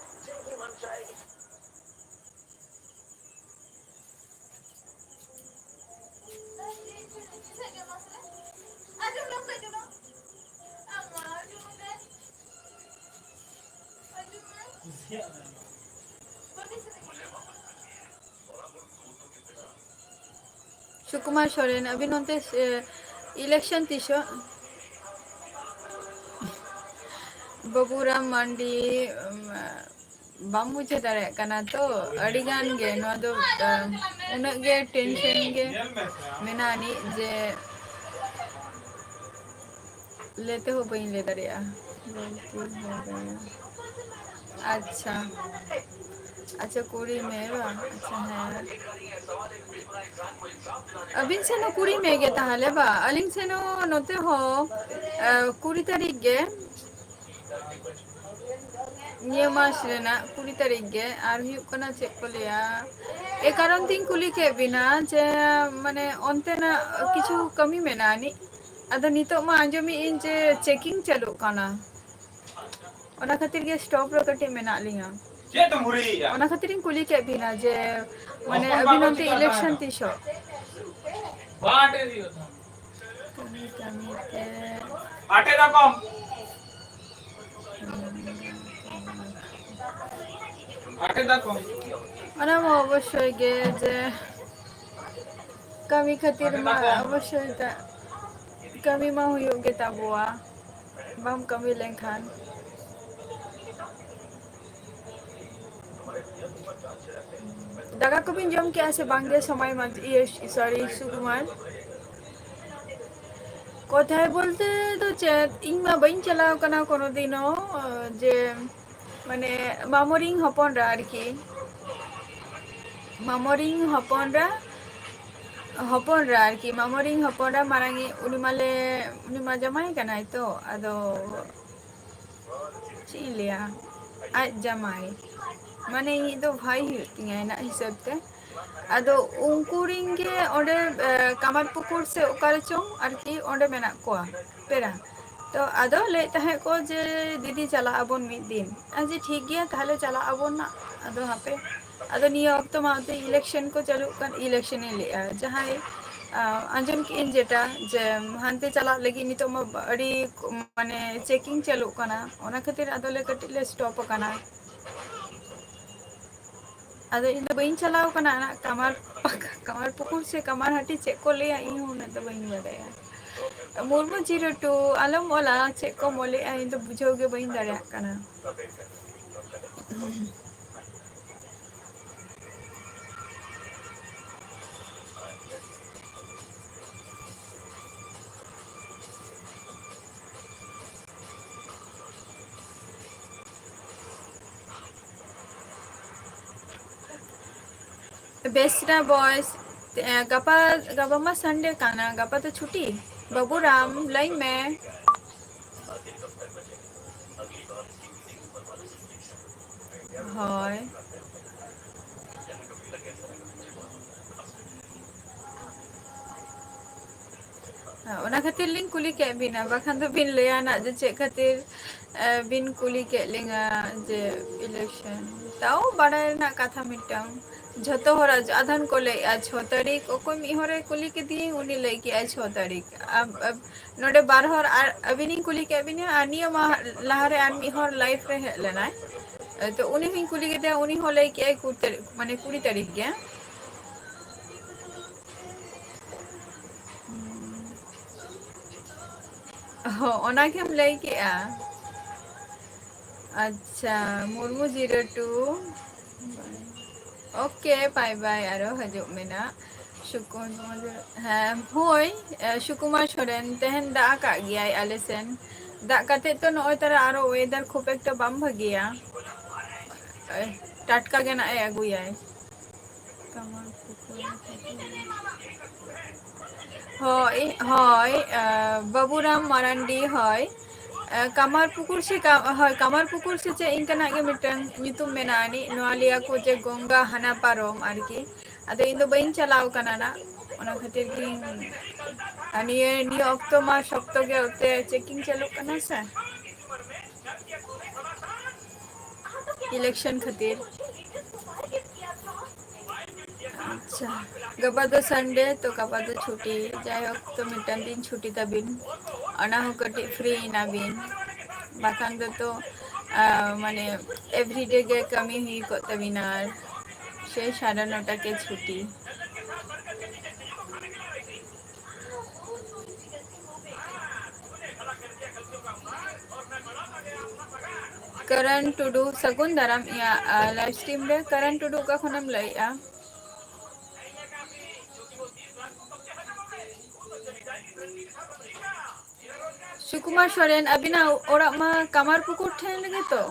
ᱥᱩᱠᱩᱢᱟᱨ ᱥᱚᱨᱮᱱ ᱟᱹᱵᱤᱱ ᱚᱱᱛᱮ ᱤᱞᱮᱠᱥᱚᱱ ᱛᱤᱥᱚᱜ? ᱵᱟᱵᱩᱨᱟᱢ ᱢᱟᱱᱰᱤ ᱵᱟᱢ ᱵᱩᱡᱷᱟᱹᱣ ᱫᱟᱲᱮᱭᱟᱜ ᱠᱟᱱᱟ ᱛᱚ ᱟᱹᱰᱤ ᱜᱟᱱ ᱜᱮ ᱱᱚᱣᱟ ᱫᱚ ᱩᱱᱟᱹᱜ ᱜᱮ ᱴᱮᱱᱥᱚᱱ ᱜᱮ ᱢᱮᱱᱟᱜ ᱟᱹᱱᱤᱡ ᱡᱮ ᱞᱟᱹᱭ ᱛᱮᱦᱚᱸ ᱵᱟᱹᱧ ᱞᱟᱹᱭ ᱫᱟᱲᱮᱭᱟᱜᱼᱟ᱾ ᱟᱪᱪᱷᱟ ᱟᱪᱪᱷᱟ 20 ᱢᱮ ᱵᱟᱝ ᱟᱪᱪᱷᱟ ᱦᱮᱸ ᱟᱹᱵᱤᱱ ᱥᱮᱱ ᱦᱚᱸ 20 ᱢᱮ ᱜᱮ ᱛᱟᱦᱚᱞᱮ ᱵᱟ ᱟᱹᱞᱤᱧ ᱥᱮᱱ ᱦᱚᱸ ᱱᱚᱛᱮ ᱦᱚᱸ 20 ᱛᱟᱹᱨᱤᱠᱷ ᱜᱮ ᱱᱤᱭᱟᱹ ᱢᱟᱥ ᱨᱮᱱᱟᱜ 20 ᱛᱟᱹᱨᱤᱠᱷ ᱜᱮ ᱟᱨ ᱦᱩᱭᱩᱜ ᱠᱟᱱᱟ ᱪᱮᱫ ᱠᱚ ᱞᱟᱹᱭᱟ ᱮ ᱠᱟᱨᱚᱱ ᱛᱤᱧ ᱠᱩᱞᱤ ᱠᱮᱫ ᱵᱤᱱᱟ ᱡᱮ ᱢᱟᱱᱮ ᱚᱱᱛᱮᱱᱟᱜ ᱠᱤᱪᱷᱩ ᱠᱟᱹᱢᱤ ᱢᱮᱱᱟᱜᱼᱟ ᱟᱹᱱᱤᱡ ᱟᱫᱚ ᱱᱤᱛᱚᱜ ᱢᱟ ᱟᱸᱡᱚᱢᱮᱫ ᱟᱹᱧ ᱡᱮ ᱪᱮᱠᱤᱝ ᱪᱟᱹᱞᱩᱜ ᱠᱟᱱᱟ ᱚᱱᱟ ᱠᱷᱟᱹᱛᱤᱨ ᱜᱮ ᱥᱴᱚᱯ ᱨᱮ ᱠᱟᱹᱴᱤᱡ ᱢᱮᱱᱟᱜ ᱞᱤᱧᱟᱹ ᱪᱮᱫ ᱮᱢ ᱦᱩᱨᱤᱭᱮᱜᱼᱟ? ᱚᱱᱟ ᱠᱷᱟᱹᱛᱤᱨ ᱤᱧ ᱠᱩᱞᱤ ᱠᱮᱫ ᱵᱤᱱᱟ ᱡᱮ ᱢᱟᱱᱮ ᱦᱚᱯᱚᱱ ᱵᱟ ᱟᱹᱵᱤᱱ ᱠᱚ ᱚᱱᱛᱮ ᱪᱮᱠᱟ ᱤᱞᱮᱠᱥᱚᱱ ᱛᱟᱦᱮᱱᱟ? ᱛᱤᱥᱚᱜ? ᱵᱟᱴ ᱦᱩᱭᱩᱜ ᱠᱟᱹᱢᱤ ᱠᱟᱹᱢᱤ ᱛᱮ ᱟᱴᱮ ᱫᱟᱠᱚᱢ ᱟᱴᱮ ᱫᱟᱠᱚᱢ ᱚᱱᱟ ᱢᱟ ᱚᱵᱚᱥᱥᱳᱭ ᱜᱮ ᱡᱮ ᱠᱟᱹᱢᱤ ᱠᱷᱟᱹᱛᱤᱨ ᱟᱴᱮ ᱢᱟ ᱫᱟᱠᱚᱢ ᱚᱵᱚᱥᱥᱳᱭ ᱠᱟᱹᱢᱤ ᱢᱟ ᱦᱩᱭᱩᱜ ᱜᱮ ᱛᱟᱵᱚᱣᱟ ᱵᱟᱢ ᱠᱟᱹᱢᱤ ᱞᱮᱱᱠᱷᱟᱱ ᱫᱟᱠᱟ ᱠᱚᱵᱤᱱ ᱡᱚᱢ ᱠᱮᱜᱼᱟ ᱥᱮ ᱵᱟᱝᱜᱮ ᱥᱚᱢᱚᱭ ᱥᱚᱨᱤ ᱥᱩᱠᱩᱢᱟᱨ ᱠᱳᱛᱷᱟᱭ ᱵᱚᱞᱛᱮ ᱫᱚ ᱪᱮᱫ ᱤᱧ ᱢᱟ ᱵᱟᱹᱧ ᱪᱟᱞᱟᱣ ᱠᱟᱱᱟ ᱠᱳᱱᱳ ᱫᱤᱱ ᱦᱚᱸ ᱡᱮ ᱢᱟᱱᱮ ᱢᱟᱢᱚᱨᱤᱧ ᱦᱚᱯᱚᱱᱨᱟ ᱟᱨᱠᱤ ᱢᱟᱢᱚᱨᱤᱧ ᱦᱚᱯᱚᱱᱨᱟ ᱟᱨᱠᱤ ᱢᱟᱢᱚᱨᱤᱧ ᱦᱚᱯᱚᱱᱨᱟ ᱢᱟᱨᱟᱝᱤᱡ ᱩᱱᱤ ᱢᱟ ᱡᱟᱢᱟᱭ ᱠᱟᱱᱟᱭ ᱛᱚ ᱟᱫᱚ ᱪᱮᱫ ᱤᱧ ᱞᱟᱹᱭᱟ ᱟᱡ ᱡᱟᱢᱟᱭ ᱢᱟᱱᱮ ᱤᱧᱤᱡ ᱫᱚ ᱵᱷᱟᱭ ᱦᱩᱭᱩᱜ ᱛᱤᱧᱟᱹ ᱤᱧᱟᱹᱜ ᱦᱤᱥᱟᱹᱵ ᱛᱮ ᱟᱫᱚ ᱩᱱᱠᱩ ᱨᱤᱱ ᱜᱮ ᱚᱸᱰᱮ ᱠᱟᱢᱟᱨ ᱯᱩᱠᱩᱨ ᱥᱮ ᱚᱠᱟᱨᱮ ᱪᱚᱝ ᱟᱨᱠᱤ ᱚᱸᱰᱮ ᱢᱮᱱᱟᱜ ᱠᱚᱣᱟ ᱯᱮᱲᱟ ᱛᱚ ᱟᱫᱚ ᱞᱟᱹᱭᱮᱫ ᱛᱟᱦᱮᱸᱫ ᱠᱚ ᱡᱮ ᱫᱤᱫᱤ ᱪᱟᱞᱟᱜ ᱟᱵᱚᱱ ᱢᱤᱫ ᱫᱤᱱ ᱡᱮ ᱴᱷᱤᱠ ᱜᱮᱭᱟ ᱛᱟᱦᱞᱮ ᱪᱟᱞᱟᱜ ᱟᱵᱚᱱ ᱱᱟᱜ ᱟᱫᱚ ᱦᱟᱯᱮ ᱟᱫᱚ ᱱᱤᱭᱟᱹ ᱚᱠᱛᱚ ᱢᱟ ᱤᱞᱮᱠᱥᱚᱱ ᱠᱚ ᱪᱟᱹᱞᱩᱜ ᱠᱟᱱ ᱤᱞᱮᱠᱥᱚᱱᱤᱧ ᱞᱟᱹᱭᱮᱫᱼᱟ ᱡᱟᱦᱟᱸᱭ ᱟᱸᱡᱚᱢ ᱠᱮᱫᱟᱹᱧ ᱡᱮᱴᱟ ᱡᱮ ᱦᱟᱱᱛᱮ ᱪᱟᱞᱟᱜ ᱞᱟᱹᱜᱤᱫ ᱱᱤᱛᱚᱜ ᱢᱟ ᱟᱹᱰᱤ ᱢᱟᱱᱮ ᱪᱮᱠᱤᱝ ᱪᱟᱹᱞᱩᱜ ᱠᱟᱱᱟ ᱚᱱᱟ ᱠᱷᱟᱹᱛᱤᱨ ᱟᱫᱚᱞᱮ ᱠᱟᱹᱴᱤᱡ ᱞᱮ ᱥᱴᱚᱯ ᱟᱠᱟᱱᱟ ᱟᱫᱚ ᱤᱧ ᱫᱚ ᱵᱟᱹᱧ ᱪᱟᱞᱟᱣ ᱟᱠᱟᱱᱟ ᱠᱟᱢᱟᱨ ᱯᱩᱠᱩᱨ ᱥᱮ ᱠᱟᱢᱟᱨ ᱦᱟᱹᱴᱤ ᱪᱮᱫ ᱠᱚ ᱞᱟᱹᱭᱟ ᱤᱧ ᱦᱚᱸ ᱩᱱᱟᱹᱜ ᱫᱚ ᱵᱟᱹᱧ ᱵᱟᱰᱟᱭᱟ ᱢᱩᱨᱢᱩ ᱡᱤᱨᱳ 2 ᱟᱞᱚᱢ ᱚᱞᱟ ᱪᱮᱫ ᱠᱚᱢ ᱚᱞᱮᱜᱼᱟ ᱤᱧ ᱫᱚ ᱵᱩᱡᱷᱟᱹᱣ ᱜᱮ ᱵᱟᱹᱧ ᱫᱟᱲᱮᱭᱟᱜ ᱠᱟᱱᱟ ᱵᱮᱥᱨᱟ ᱵᱚᱭᱮᱥ ᱜᱟᱯᱟ ᱢᱟ ᱥᱟᱱᱰᱮ ᱠᱟᱱᱟ ᱜᱟᱯᱟ ᱫᱚ ᱪᱷᱩᱴᱤ ᱵᱟᱹᱵᱩᱨᱟᱢ ᱞᱟᱹᱭ ᱢᱮ ᱦᱳᱭ ᱚᱱᱟ ᱠᱷᱟᱹᱛᱤᱨ ᱞᱤᱧ ᱠᱩᱞᱤ ᱠᱮᱫ ᱵᱤᱱᱟ ᱵᱟᱠᱷᱟᱱ ᱫᱚᱵᱤᱱ ᱞᱟᱹᱭᱟ ᱱᱟᱜ ᱡᱮ ᱪᱮᱫ ᱠᱷᱟᱹᱛᱤᱨ ᱵᱤᱱ ᱠᱩᱞᱤ ᱠᱮᱫ ᱞᱤᱧᱟ ᱡᱮ ᱤᱞᱮᱠᱥᱚᱱ ᱛᱟᱣ ᱵᱟᱰᱟᱭ ᱨᱮᱱᱟᱜ ᱠᱟᱛᱷᱟ ᱢᱤᱫᱴᱟᱝ ᱡᱷᱚᱛᱚ ᱦᱚᱲᱟᱜ ᱟᱫᱷᱟᱱ ᱠᱚ ᱞᱟᱹᱭᱮᱜᱼᱟ 6 ᱛᱟᱹᱨᱤᱠᱷ ᱚᱠᱚᱭ ᱢᱤᱫ ᱦᱚᱲᱮ ᱠᱩᱞᱤ ᱠᱮᱫᱮᱭᱟᱹᱧ ᱩᱱᱤ ᱞᱟᱹᱭ ᱠᱮᱜᱼᱟ 6 ᱛᱟᱹᱨᱤᱠᱷ ᱱᱚᱰᱮ ᱵᱟᱨ ᱦᱚᱲ ᱟᱨ ᱟᱹᱵᱤᱱᱤᱧ ᱠᱩᱞᱤ ᱠᱮᱫ ᱵᱤᱱᱟ ᱟᱨ ᱱᱤᱭᱟᱹ ᱞᱟᱦᱟᱨᱮ ᱟᱨ ᱢᱤᱫ ᱦᱚᱲ ᱞᱟᱭᱤᱵᱷ ᱨᱮ ᱦᱮᱡ ᱞᱮᱱᱟᱭ ᱛᱚ ᱩᱱᱤ ᱦᱚᱧ ᱠᱩᱞᱤ ᱠᱮᱫᱮᱭᱟ ᱩᱱᱤ ᱦᱚᱸ ᱞᱟᱹᱭ ᱠᱮᱜᱼᱟᱭ 20 ᱛᱟᱹᱨᱤᱠᱷ ᱜᱮ ᱦᱚᱸ ᱚᱱᱟᱜᱮᱢ ᱞᱟᱹᱭ ᱠᱮᱜᱼᱟ ᱟᱪᱪᱷᱟ ᱢᱩᱨᱢᱩ 02 ᱳᱠᱮ ᱵᱟᱭ ᱵᱟᱭ ᱟᱨᱚ ᱦᱤᱡᱩᱜ ᱢᱮᱱᱟᱜ ᱦᱮᱸ ᱦᱳᱭ ᱥᱩᱠᱩᱢᱟᱨ ᱥᱚᱨᱮᱱ ᱛᱮᱦᱮᱧ ᱫᱟᱜ ᱟᱠᱟᱫ ᱜᱮᱭᱟᱭ ᱟᱞᱮ ᱥᱮᱱ ᱫᱟᱜ ᱠᱟᱛᱮᱜ ᱛᱚ ᱱᱚᱜᱼᱚᱭ ᱛᱚᱨᱟ ᱟᱨᱚ ᱳয়েদার ᱠᱷᱩᱵ ᱮᱠᱴᱟ ᱵᱟᱝ ᱵᱷᱟᱹᱜᱤᱭᱟ ᱴᱟᱴᱠᱟ ᱜᱮ ᱱᱟᱜ ᱮ ᱟᱹᱜᱩᱭᱟᱭ ᱦᱳᱭ ᱵᱟᱵᱩᱨᱟᱢ ᱢᱟᱨᱟᱱᱰᱤ ᱦᱳᱭ कामारपुकुर से हाँ कामारपुकुर से चे इनकना के मिटन नितुम मेनानी नोआलिया को जे गंगा हाना पारोम आरकी अदे इन दो बइन चलाव कना ना ओना खातिर की निये ऑक्टो मा सप्तो के ओते चेकिंग चालू कना से इलेक्शन खातिर अच्छा गबा दो संडे तो गबा दो छुट्टी जाय तो मिटन दिन छुट्टी तबिन अना हो कटी फ्री ना बिन बाकान दो तो माने एवरीडे के कमी हुई को तबिनार से 9:30 के छुट्टी करण टुडू सगुन दाराम या लाइव स्ट्रीम रे करण टुडू का खनम लइया सुकुमार सोरेन अबिना ओरा मा कामारपुकुर ठेन लगे तो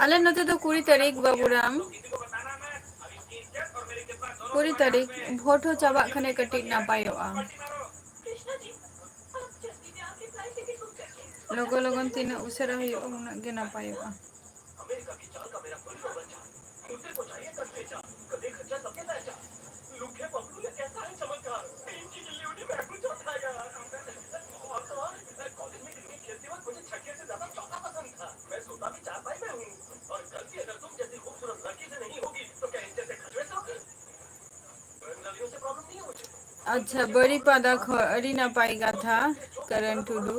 अले नते तो 20 तारीख बाबूराम 20 तारीख भोट हो चाबा खने कटी नापायोआ लोगो लोगन तीन उसरा हुयो उना गे नापायोआ अच्छा बड़ी पादा खरी ना पाएगा था करण टुडू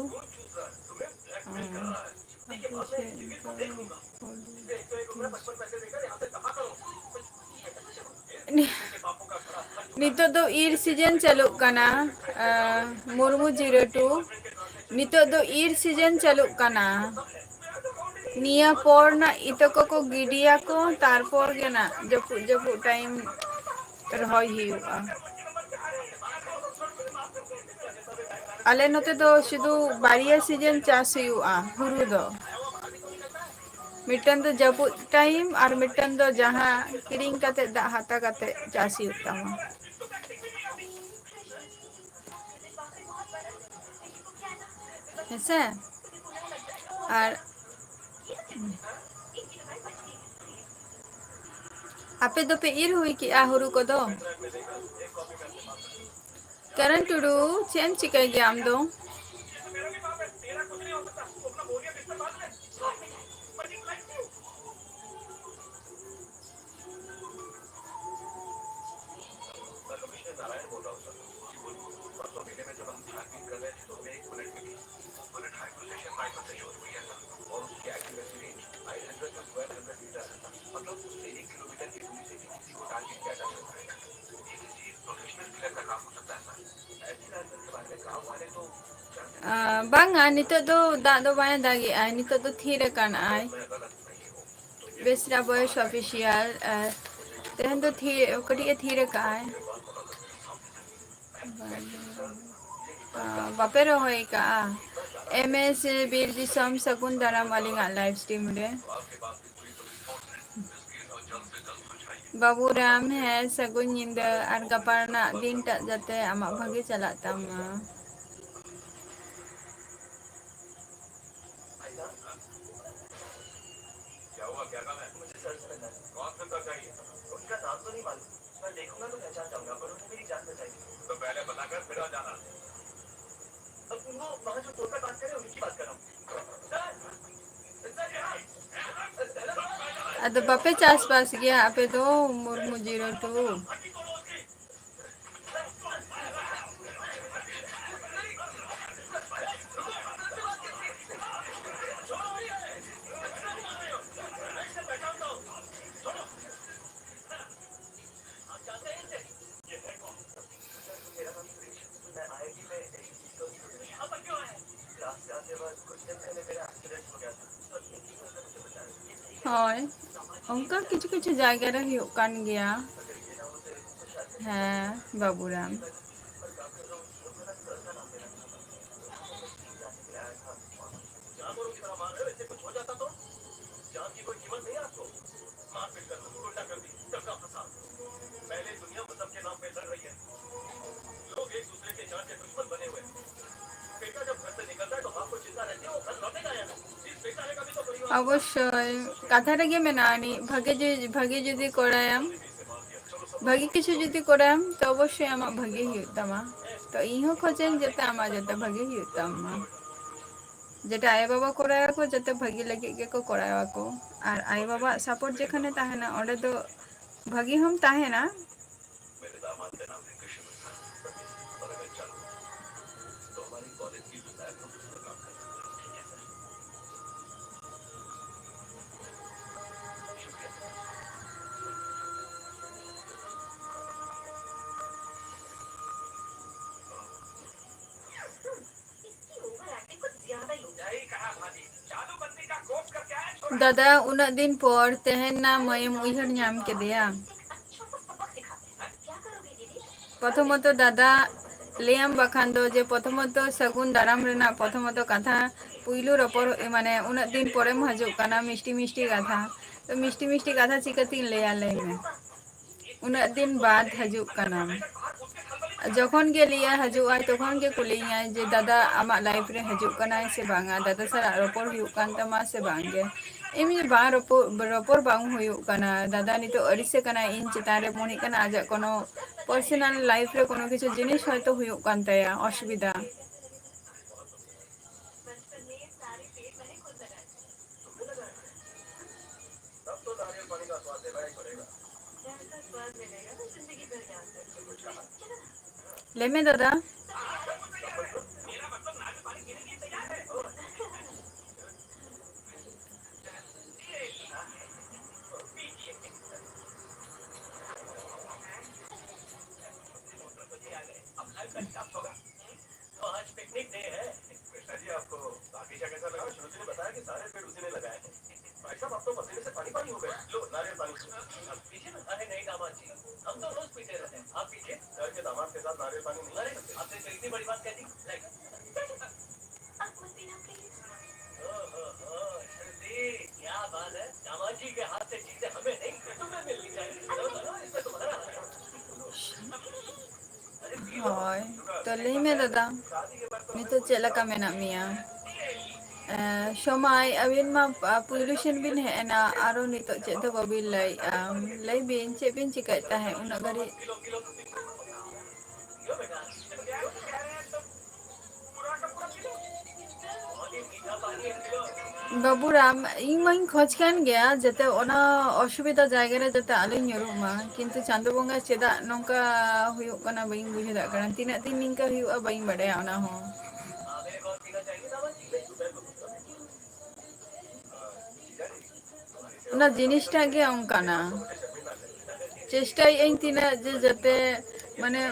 नितो दो ईर सीजन चलुक कना मुर्मू 02 नितो दो ईर सीजन चलुक कना निया पर ना इतो को गिडिया को तारपर गे ना जपु जपु टाइम रहोय हुआ आले नते दो शुधु बारिया सीजन चास हुआ हुरु दो मिटन दो जपु टाइम और मिटन दो जहां किरिंग कते दा हाता कते चास हुआ ऐसे और आपे दो पे ईर हुई कि आहुरु को दो करण टुडू चेम चिकाई गया आम दो बांगा नितो दो दा दो बाय दागी आई नितो दो थीर कान आई बेसरा बॉयस ऑफिशियल तेहन तो थी कटी थीर का आई बापे रहोय का एमएस बीर दिसम सकुन दाराम अलिंगा लाइव स्ट्रीम रे बाबूराम है सगुन निंद और गपारना दिन टा जाते आमा भागे चला तामा अद बापे चास पास गया आपे तो मुर्मू 02 ᱦᱳᱭ ᱚᱱᱠᱟ ᱠᱤᱪᱷᱩ ᱠᱤᱪᱷᱩ ᱡᱟᱭᱜᱟ ᱨᱮ ᱦᱩᱭᱩᱜ ᱠᱟᱱ ᱜᱮᱭᱟ ᱦᱮᱸ ᱵᱟᱹᱵᱩᱨᱟᱢ অবশ্যই কথা রেগে মেনানি ভাগে যদি করায়াম ভাগে কিছু যদি করায়াম তো অবশ্যই আমার ভাগে হুᱭᱩᱜ তামা তো ইহো খোঁজেন যেতে আমার যেতে ভাগে হুᱭᱩᱜ তামা যেটা আয় বাবা করায়াকো যাতে ভাগে লাগি গেকো করায়াকো আর আয় বাবা সাপোর্ট যেখানে তাহেনা ওড়ে তো ভাগে হম তাহেনা दादा उना दिन पर तेहना मयम उइहर नाम के दिया प्रथमत दादा लेयाम बखान दो जे प्रथमत सगुन दाराम रेना प्रथमत कथा पुइलु रपर माने उना दिन परम हजु काना मिष्टि मिष्टि कथा तो मिष्टि मिष्टि कथा चिकती लेया लेमे उना दिन बाद हजु काना जखन के लिए हजु आय तखन के कुलिया जे दादा आमा लाइफ रे हजु काना से बांगा दादा सर रपर हुयु कान तमा से बांगे एमि बा रपर बांग हुयु काना दादा नितो अरिसे काना इन चितारे मोनि काना आजा कोनो पर्सनल लाइफ रे कोनो किछु जिनिस हयतो हुयु कान ताया असुविधा लेमे दादा होय तो लेमे दादा नितो चेलका मेना मिया समय अबिन मा पोल्यूशन बिन है ना आरो नितो चेद बबिन लई बिन चे बिन चिकायता है उना गरी बाबूराम इन माइन खोज कान गया जते ओना असुविधा जायगा रे जते आले ᱧᱩᱨᱩᱜ किंतु चांदो बंगा चेदा नोंका हुयुग कना बई बुझे दा कना तिना दिन निंका हुयुगा बई बड़ाया ओना हो ओना जिनिसटा गे ओंकाना चेष्टाय इन तिना जे जते माने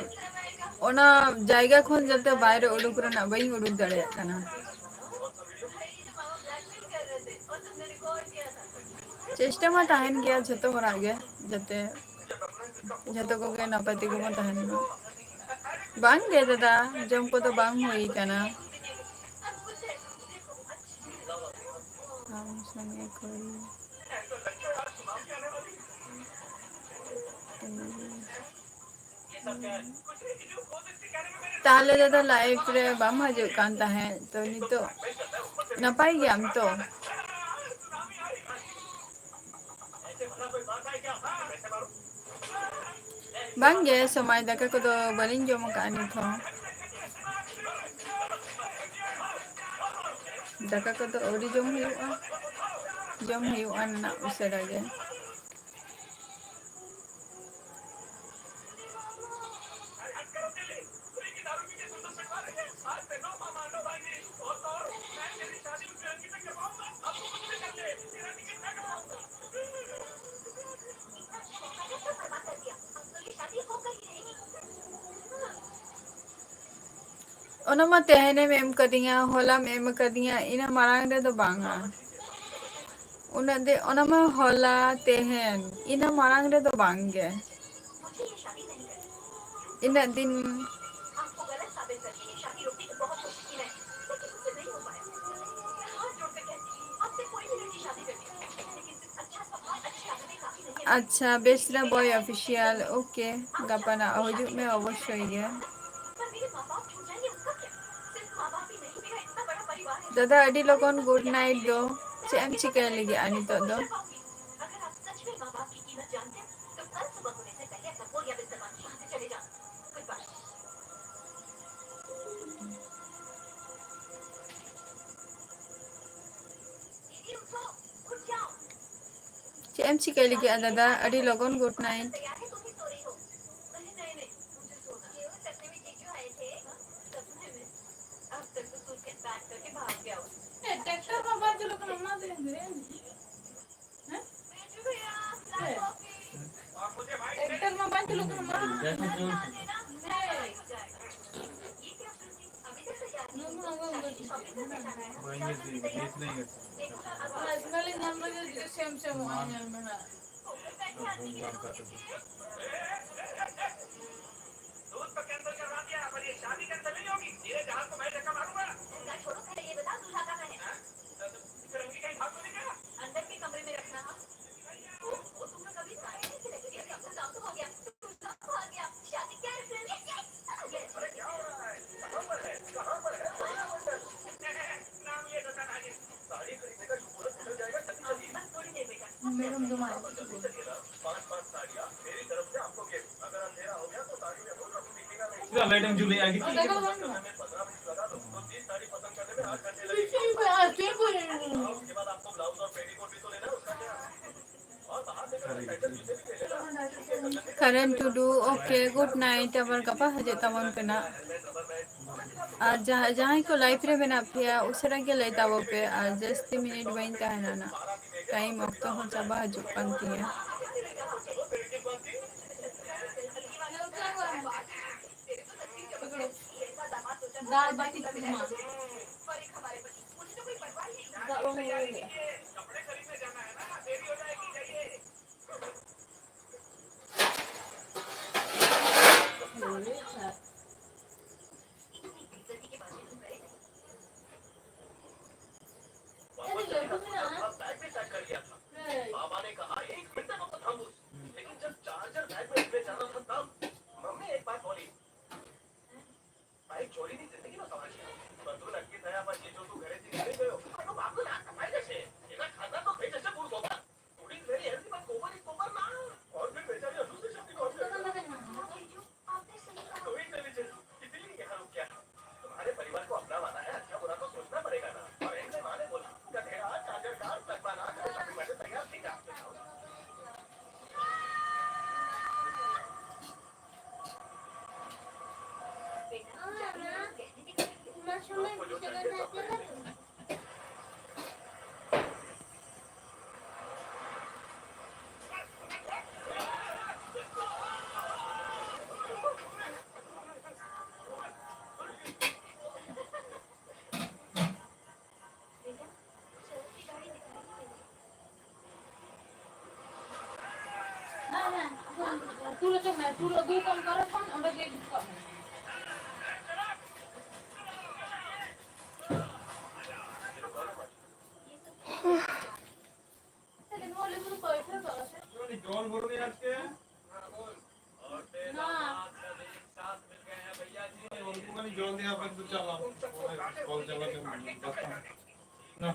ओना जायगा खन जते बाहर उडुक रना बई उडुक दाड़े कना चेष्टा मा ताहेन गया जतो हरा गे जते जतो को गे नापति को ताहेन बांग गे दादा जम को तो बांग होई कना हम संगे कोई ताले दादा लाइफ रे बाम हजु कान ताहे तो नितो नपाई गया हम तो बांगे समय दाका को तो बलिन जम कानी थो दाका को तो ओरी जम हुयुआ ना उसरा गे ᱚᱱᱟ ᱢᱟ ᱛᱮᱦᱮᱧᱮᱢ ᱮᱢ ᱠᱟᱫᱤᱧᱟ ᱦᱚᱞᱟᱢ ᱮᱢ ᱠᱟᱫᱤᱧᱟ ᱤᱱᱟᱹ ᱢᱟᱲᱟᱝ ᱨᱮᱫᱚ ᱵᱟᱝᱼᱟ᱾ ᱩᱱᱟᱹᱜ ᱫᱤᱱ ᱚᱱᱟ ᱢᱟ ᱦᱚᱞᱟ ᱛᱮᱦᱮᱧ ᱤᱱᱟᱹ ᱢᱟᱲᱟᱝ ᱨᱮᱫᱚ ᱵᱟᱝᱜᱮ᱾ ᱤᱱᱟᱹᱜ ᱫᱤᱱ ᱟᱪᱪᱷᱟ ᱵᱮᱥᱨᱟ ᱵᱚᱭ ᱚᱯᱷᱤᱥᱤᱭᱟᱞ ᱳᱠᱮ ᱜᱟᱯᱟᱱᱟᱜ ᱦᱤᱡᱩᱜ ᱢᱮ ᱚᱵᱚᱥᱥᱳᱭ ᱜᱮ᱾ ᱫᱟᱫᱟ ᱟᱹᱰᱤ ᱞᱚᱜᱚᱱ ᱜᱩᱰ ᱱᱟᱭᱤᱴ ᱫᱚ ᱪᱮᱫ ᱮᱢ ᱪᱤᱠᱟᱹᱭ ᱞᱟᱹᱜᱤᱫᱼᱟ ᱱᱤᱛᱚᱜ ᱫᱚ? ᱪᱮᱫ ᱮᱢ ᱪᱤᱠᱟᱹᱭ ᱞᱟᱹᱜᱤᱫᱼᱟ ᱫᱟᱫᱟ ᱟᱹᱰᱤ ᱞᱚᱜᱚᱱ ᱜᱩᱰ ᱱᱟᱭᱤᱴ᱾ ᱠᱟᱨᱮᱱ ᱴᱩᱰᱩ ᱳᱠᱮ ᱜᱩᱰ ᱱᱟᱭᱤᱴ ᱟᱵᱟᱨ ᱜᱟᱯᱟ ᱦᱤᱡᱩᱜ ᱛᱟᱵᱚᱱ ᱠᱟᱱᱟ᱾ ᱟᱨ ᱡᱟᱦᱟᱸᱭ ᱠᱚ ᱞᱟᱭᱤᱯ ᱨᱮ ᱢᱮᱱᱟᱜ ᱯᱮᱭᱟ ᱩᱥᱟᱹᱨᱟ ᱜᱮ ᱞᱟᱹᱭ ᱛᱟᱵᱚ ᱯᱮ ᱟᱨ ᱡᱟᱹᱥᱛᱤ ᱢᱤᱱᱤᱴ ᱵᱟᱹᱧ ᱛᱟᱦᱮᱱᱟ ᱱᱟᱜ ᱴᱟᱭᱤᱢ ᱚᱠᱛᱚ ᱦᱚᱸ ᱪᱟᱵᱟ ᱦᱤᱡᱩᱜ ᱠᱟᱱ ᱛᱤᱧᱟᱹ᱾ जॉन बोल रहे हैं आज के जॉन यहाँ पर तो चला कॉल चला ना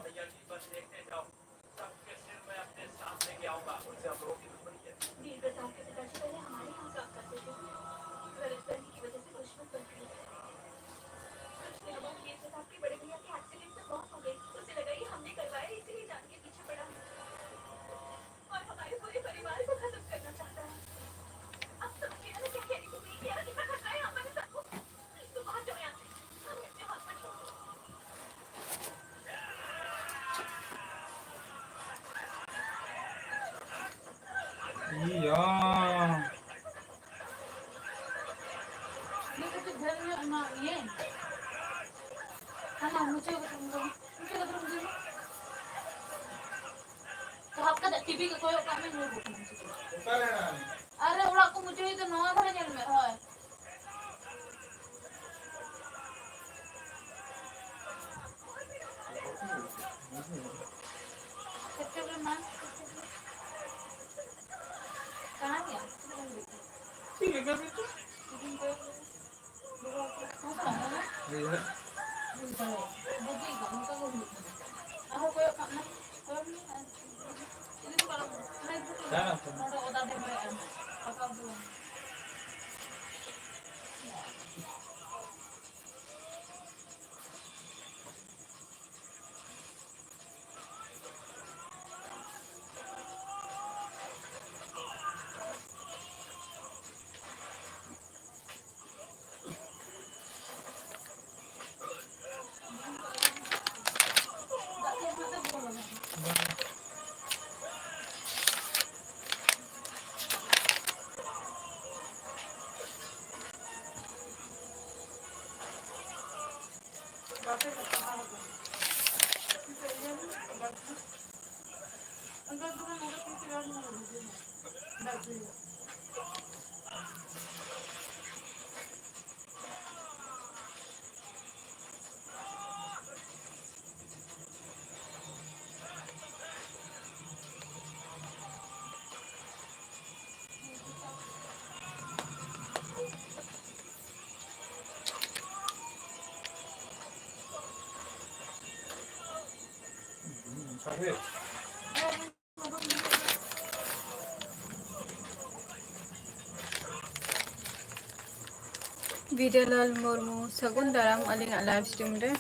Vidalal Murmu, Sagun Daram alingat live stream re.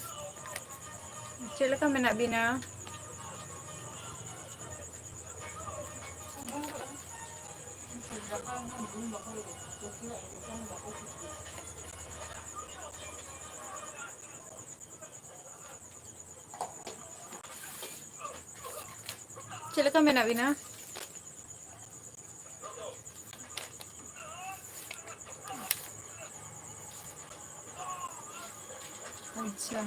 Cik leka menak bina. Cik leka menak bina. अच्छा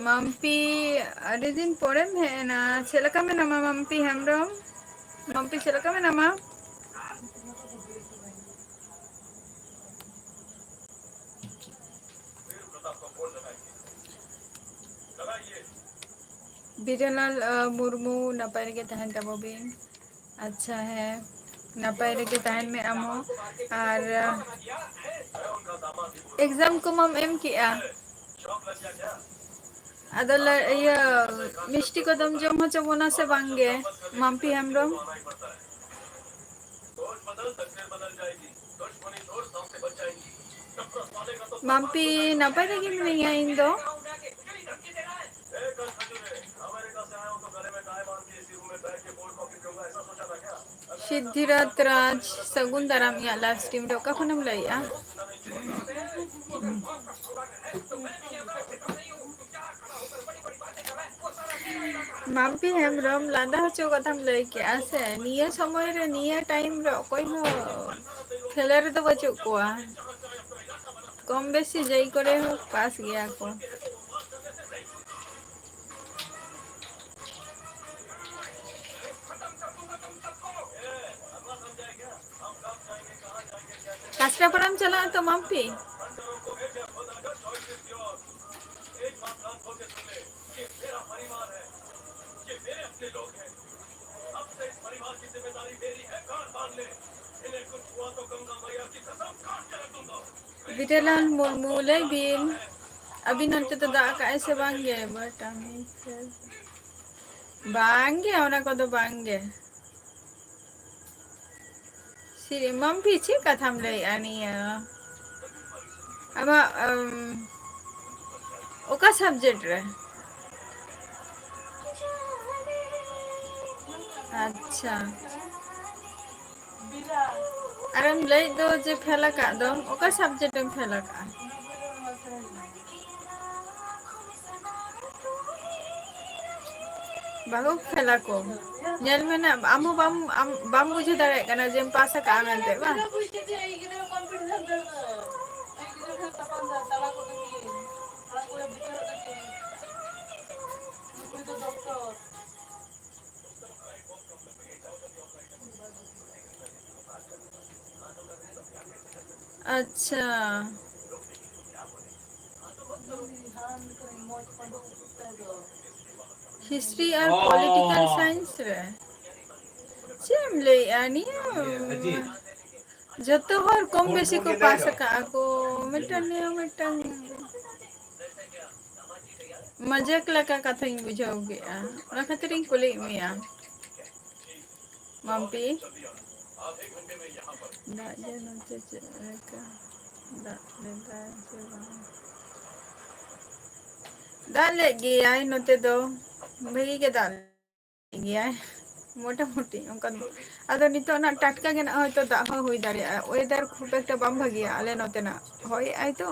Mampi ada din porem hai na chelaka me nama Mampi hemrom Mampi chelaka me nama बिरलाल Murmu नपाय रेगे तहन तबो बिन अच्छा है नपाय रेगे तहन में अमो और एग्जाम को मम एम किया अदल ये मिष्टी को दम जम होचे बोना से बांगे माम्पी हेमरम माम्पी नपाय रेगे मिनिया इन दो सिद्धिराज राज सगुन दाराम या लाइव स्ट्रीम रे ओका खनम लइया माम्पी हेमरम लादा हचो कथम लई के आसे निया समय रे निया टाइम रे कोई हो खेले रे तो बचो कोआ कम बेसी जई करे हो पास गया को कास्टापुरम चला तो माम्पी विटेलाल मुर्मू लई बिन अभी नंते तो दा का ऐसे बांगे बट आमी बांगे ओना को तो बांगे सिरी माम्पी ची कथम लई आनिया अबा ओका सब्जेक्ट रे अच्छा अरे लई दो जे फेला का दो ओका सब्जेक्ट में फेला का बागो फेला को नेल में ना आमो बाम बुझे दारे कना जेम पास का आनंद बा अच्छा हिस्ट्री और पॉलिटिकल साइंस रे ᱪᱮᱫ ᱮᱢ ᱞᱟᱹᱭᱮᱜᱼᱟ ᱱᱤᱭᱟᱹ ᱡᱚᱛᱚ ᱦᱚᱲ ᱠᱚᱢ ᱵᱮᱥᱤ ᱠᱚ ᱯᱟᱥ ᱟᱠᱟᱜᱼᱟ ᱠᱚ ᱢᱤᱫᱴᱟᱝ ᱱᱤᱭᱟᱹ ᱢᱤᱫᱴᱟᱝ ᱢᱟᱡᱟᱠ ᱞᱮᱠᱟ ᱠᱟᱛᱷᱟᱧ ᱵᱩᱡᱷᱟᱹᱣ ᱠᱮᱜᱼᱟ ᱚᱱᱟ ᱠᱷᱟᱹᱛᱤᱨᱤᱧ ᱠᱩᱞᱤᱭᱮᱫ ᱢᱮᱭᱟ ᱢᱟᱢᱯᱤ ᱫᱟᱜ ᱡᱮ ᱱᱚᱛᱮ ᱪᱮᱫ ᱞᱮᱠᱟ ᱫᱟᱜ ᱞᱮᱫᱟᱭ ᱥᱮ ᱵᱟᱝ ᱫᱟᱜ ᱞᱮᱫ ᱜᱮᱭᱟᱭ ᱱᱚᱛᱮ ᱫᱚ ᱵᱷᱟᱹᱜᱤ ᱜᱮ ᱫᱟᱜ ᱞᱮᱫ ᱜᱮᱭᱟᱭ ᱢᱳᱴᱟᱢᱩᱴᱤ ᱚᱱᱠᱟ ᱟᱫᱚ ᱱᱤᱛᱚᱜ ᱱᱟᱜ ᱴᱟᱴᱠᱟ ᱜᱮ ᱱᱟᱜ ᱦᱚᱭᱛᱚ ᱫᱟᱜ ᱦᱚᱸ ᱦᱩᱭ ᱫᱟᱲᱮᱭᱟᱜᱼᱟ ᱳᱭᱮᱫᱟᱨ ᱠᱷᱩᱵ ᱮᱠᱴᱟ ᱵᱟᱝ ᱵᱷᱟᱜᱤᱭᱟ ᱟᱞᱮ ᱱᱚᱛᱮᱱᱟᱜ ᱦᱚᱭᱮᱜ ᱟᱭ ᱛᱚ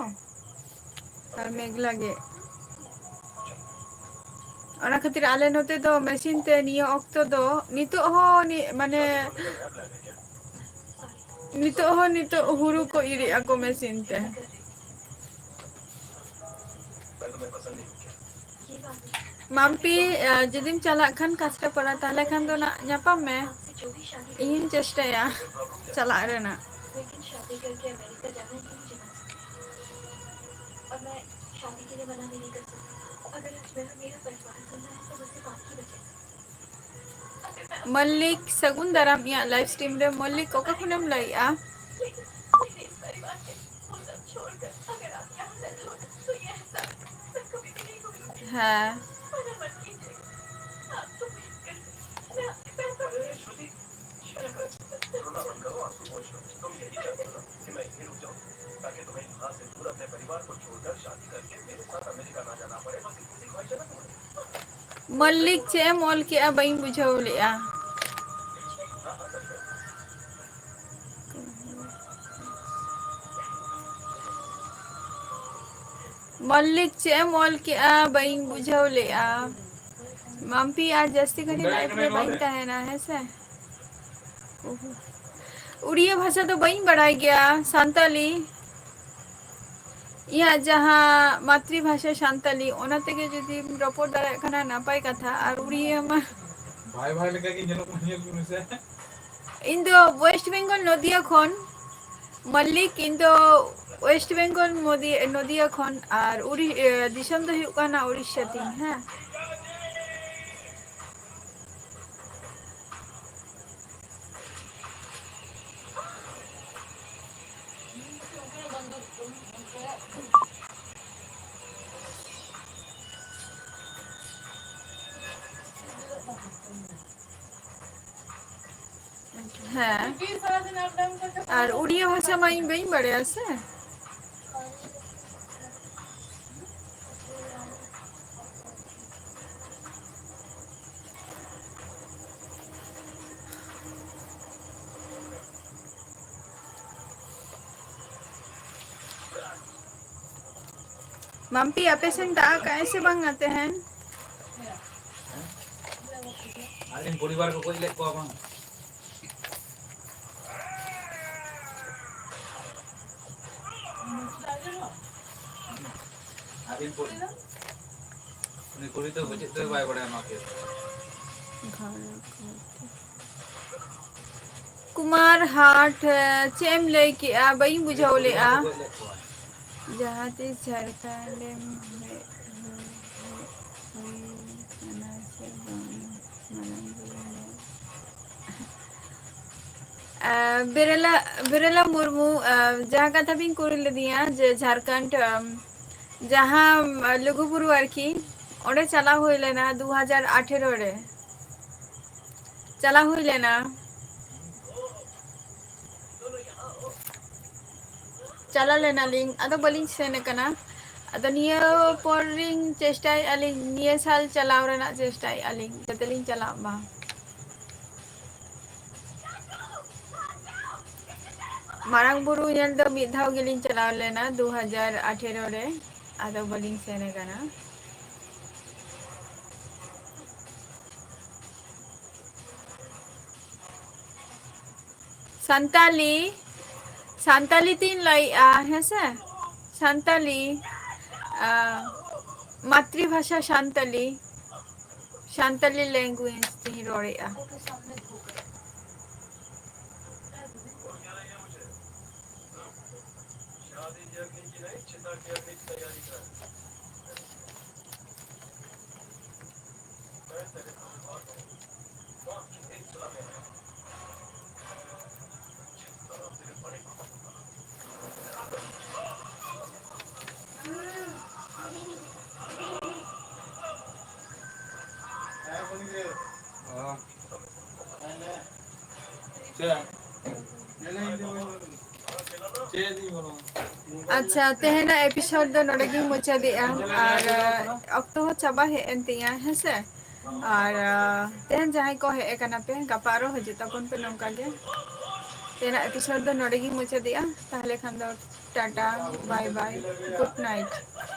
ᱟᱨ ᱢᱮᱜᱽᱞᱟ ᱜᱮ ᱚᱱᱟ ᱠᱷᱟᱹᱛᱤᱨ ᱟᱞᱮ ᱱᱚᱛᱮ ᱫᱚ ᱢᱮᱥᱤᱱ ᱛᱮ ᱱᱤᱭᱟᱹ ᱚᱠᱛᱚ ᱫᱚ ᱱᱤᱛᱚᱜ ᱦᱚᱸ ᱢᱟᱱᱮ ᱱᱤᱛᱚᱜ ᱦᱩᱲᱩ ᱠᱚ ᱤᱨᱮᱜ ᱟᱠᱚ ᱢᱮᱥᱤᱱ ᱛᱮ ᱢᱟᱢᱯᱤ ᱡᱩᱫᱤᱢ ᱪᱟᱞᱟᱜ ᱠᱷᱟᱱ ᱠᱟᱥᱴᱟᱯᱟᱲᱟ ᱛᱟᱦᱞᱮ ᱠᱷᱟᱱ ᱫᱚ ᱱᱟᱜ ᱧᱟᱯᱟᱢ ᱢᱮ ᱤᱧᱤᱧ ᱪᱮᱥᱴᱟᱭᱟ ᱪᱟᱞᱟᱜ ᱨᱮᱱᱟᱜ ᱢᱚল্ᱞᱤᱠ ᱥᱟᱹᱜᱩᱱ ᱫᱟᱨᱟᱢ ᱤᱧᱟᱹᱜ ᱞᱟইᱵᱷ ᱥᱴᱨᱤᱢ ᱨᱮ ᱢᱚল্ᱞᱤᱠ ᱚᱠᱟ ᱠᱷᱚᱱᱮᱢ ᱞᱟᱹᱭᱮᱜᱼᱟ ᱦᱮᱸ मल्लिक चे एम ऑल के बई बुझाव लेआ मल्लिक चे एम ऑल के बई बुझाव लेआ मम्पी आज जस्ती घड़ी लाइफ में बनता है ना है से उड़िया भाषा तो बई बढ़ाई गया सांताली या जहाँ मातृभाषा सांताली ओना तेगे जदि रपोड़ दाड़े खाना नापाय कथा और उड़िया मा भाई भाई लेके कि जेलो कुनियल कुनसे इन दो वेस्ट बंगाल नदिया खन मल्लिक इन दो वेस्ट बंगाल नदिया खन और उड़ी दिसम दो हुयुग काना उड़ीसा तीन हां हाँ और उड़िया भाषा में इन बई बड़े से मम्पी अपेसेंट कैसे बंग आते हैं आलिन परिवार को कोई ले को बांग आलिन को उनी कोई तो बचे तो बाय बड़ा माके कुमार हाट चेम ले के बई बुझाव ले जहाँ तीस झारखंड बिरला बिरला मुर्मू जहाँ कथा भी कुल दिया जे झारखंड जहाँ लुगुबुरु आरकी ओडे चला हुई लेना 2018 रे चला हुई लेना चला लेना लिंग अदो बलिंग सेन कना अदो निया पोरिंग चेष्टाई अलिंग निया साल चलाव रेना चेष्टाई अलिंग जतलिंग चलाव मा मारंग बुरु ñel do mid dhaw geliñ chalaw lena 2018 re ado baliñ sene kana Santali Santali तीन लाई है से सान्ताली मातृभाषा सान्ताली सान्ताली लैंग्वेज तीन रोड़ेगा अच्छा तेहना एपिसोड दो नोड़गी मुचादिया और अक्तो हो चाबा हे एंतिया है से और तेहन जहां को हे एकना पे गपारो हो जता कोन पे नौका गे तेना एपिसोड दो नोड़गी मुचादिया ताहले खान दो tata bye bye good night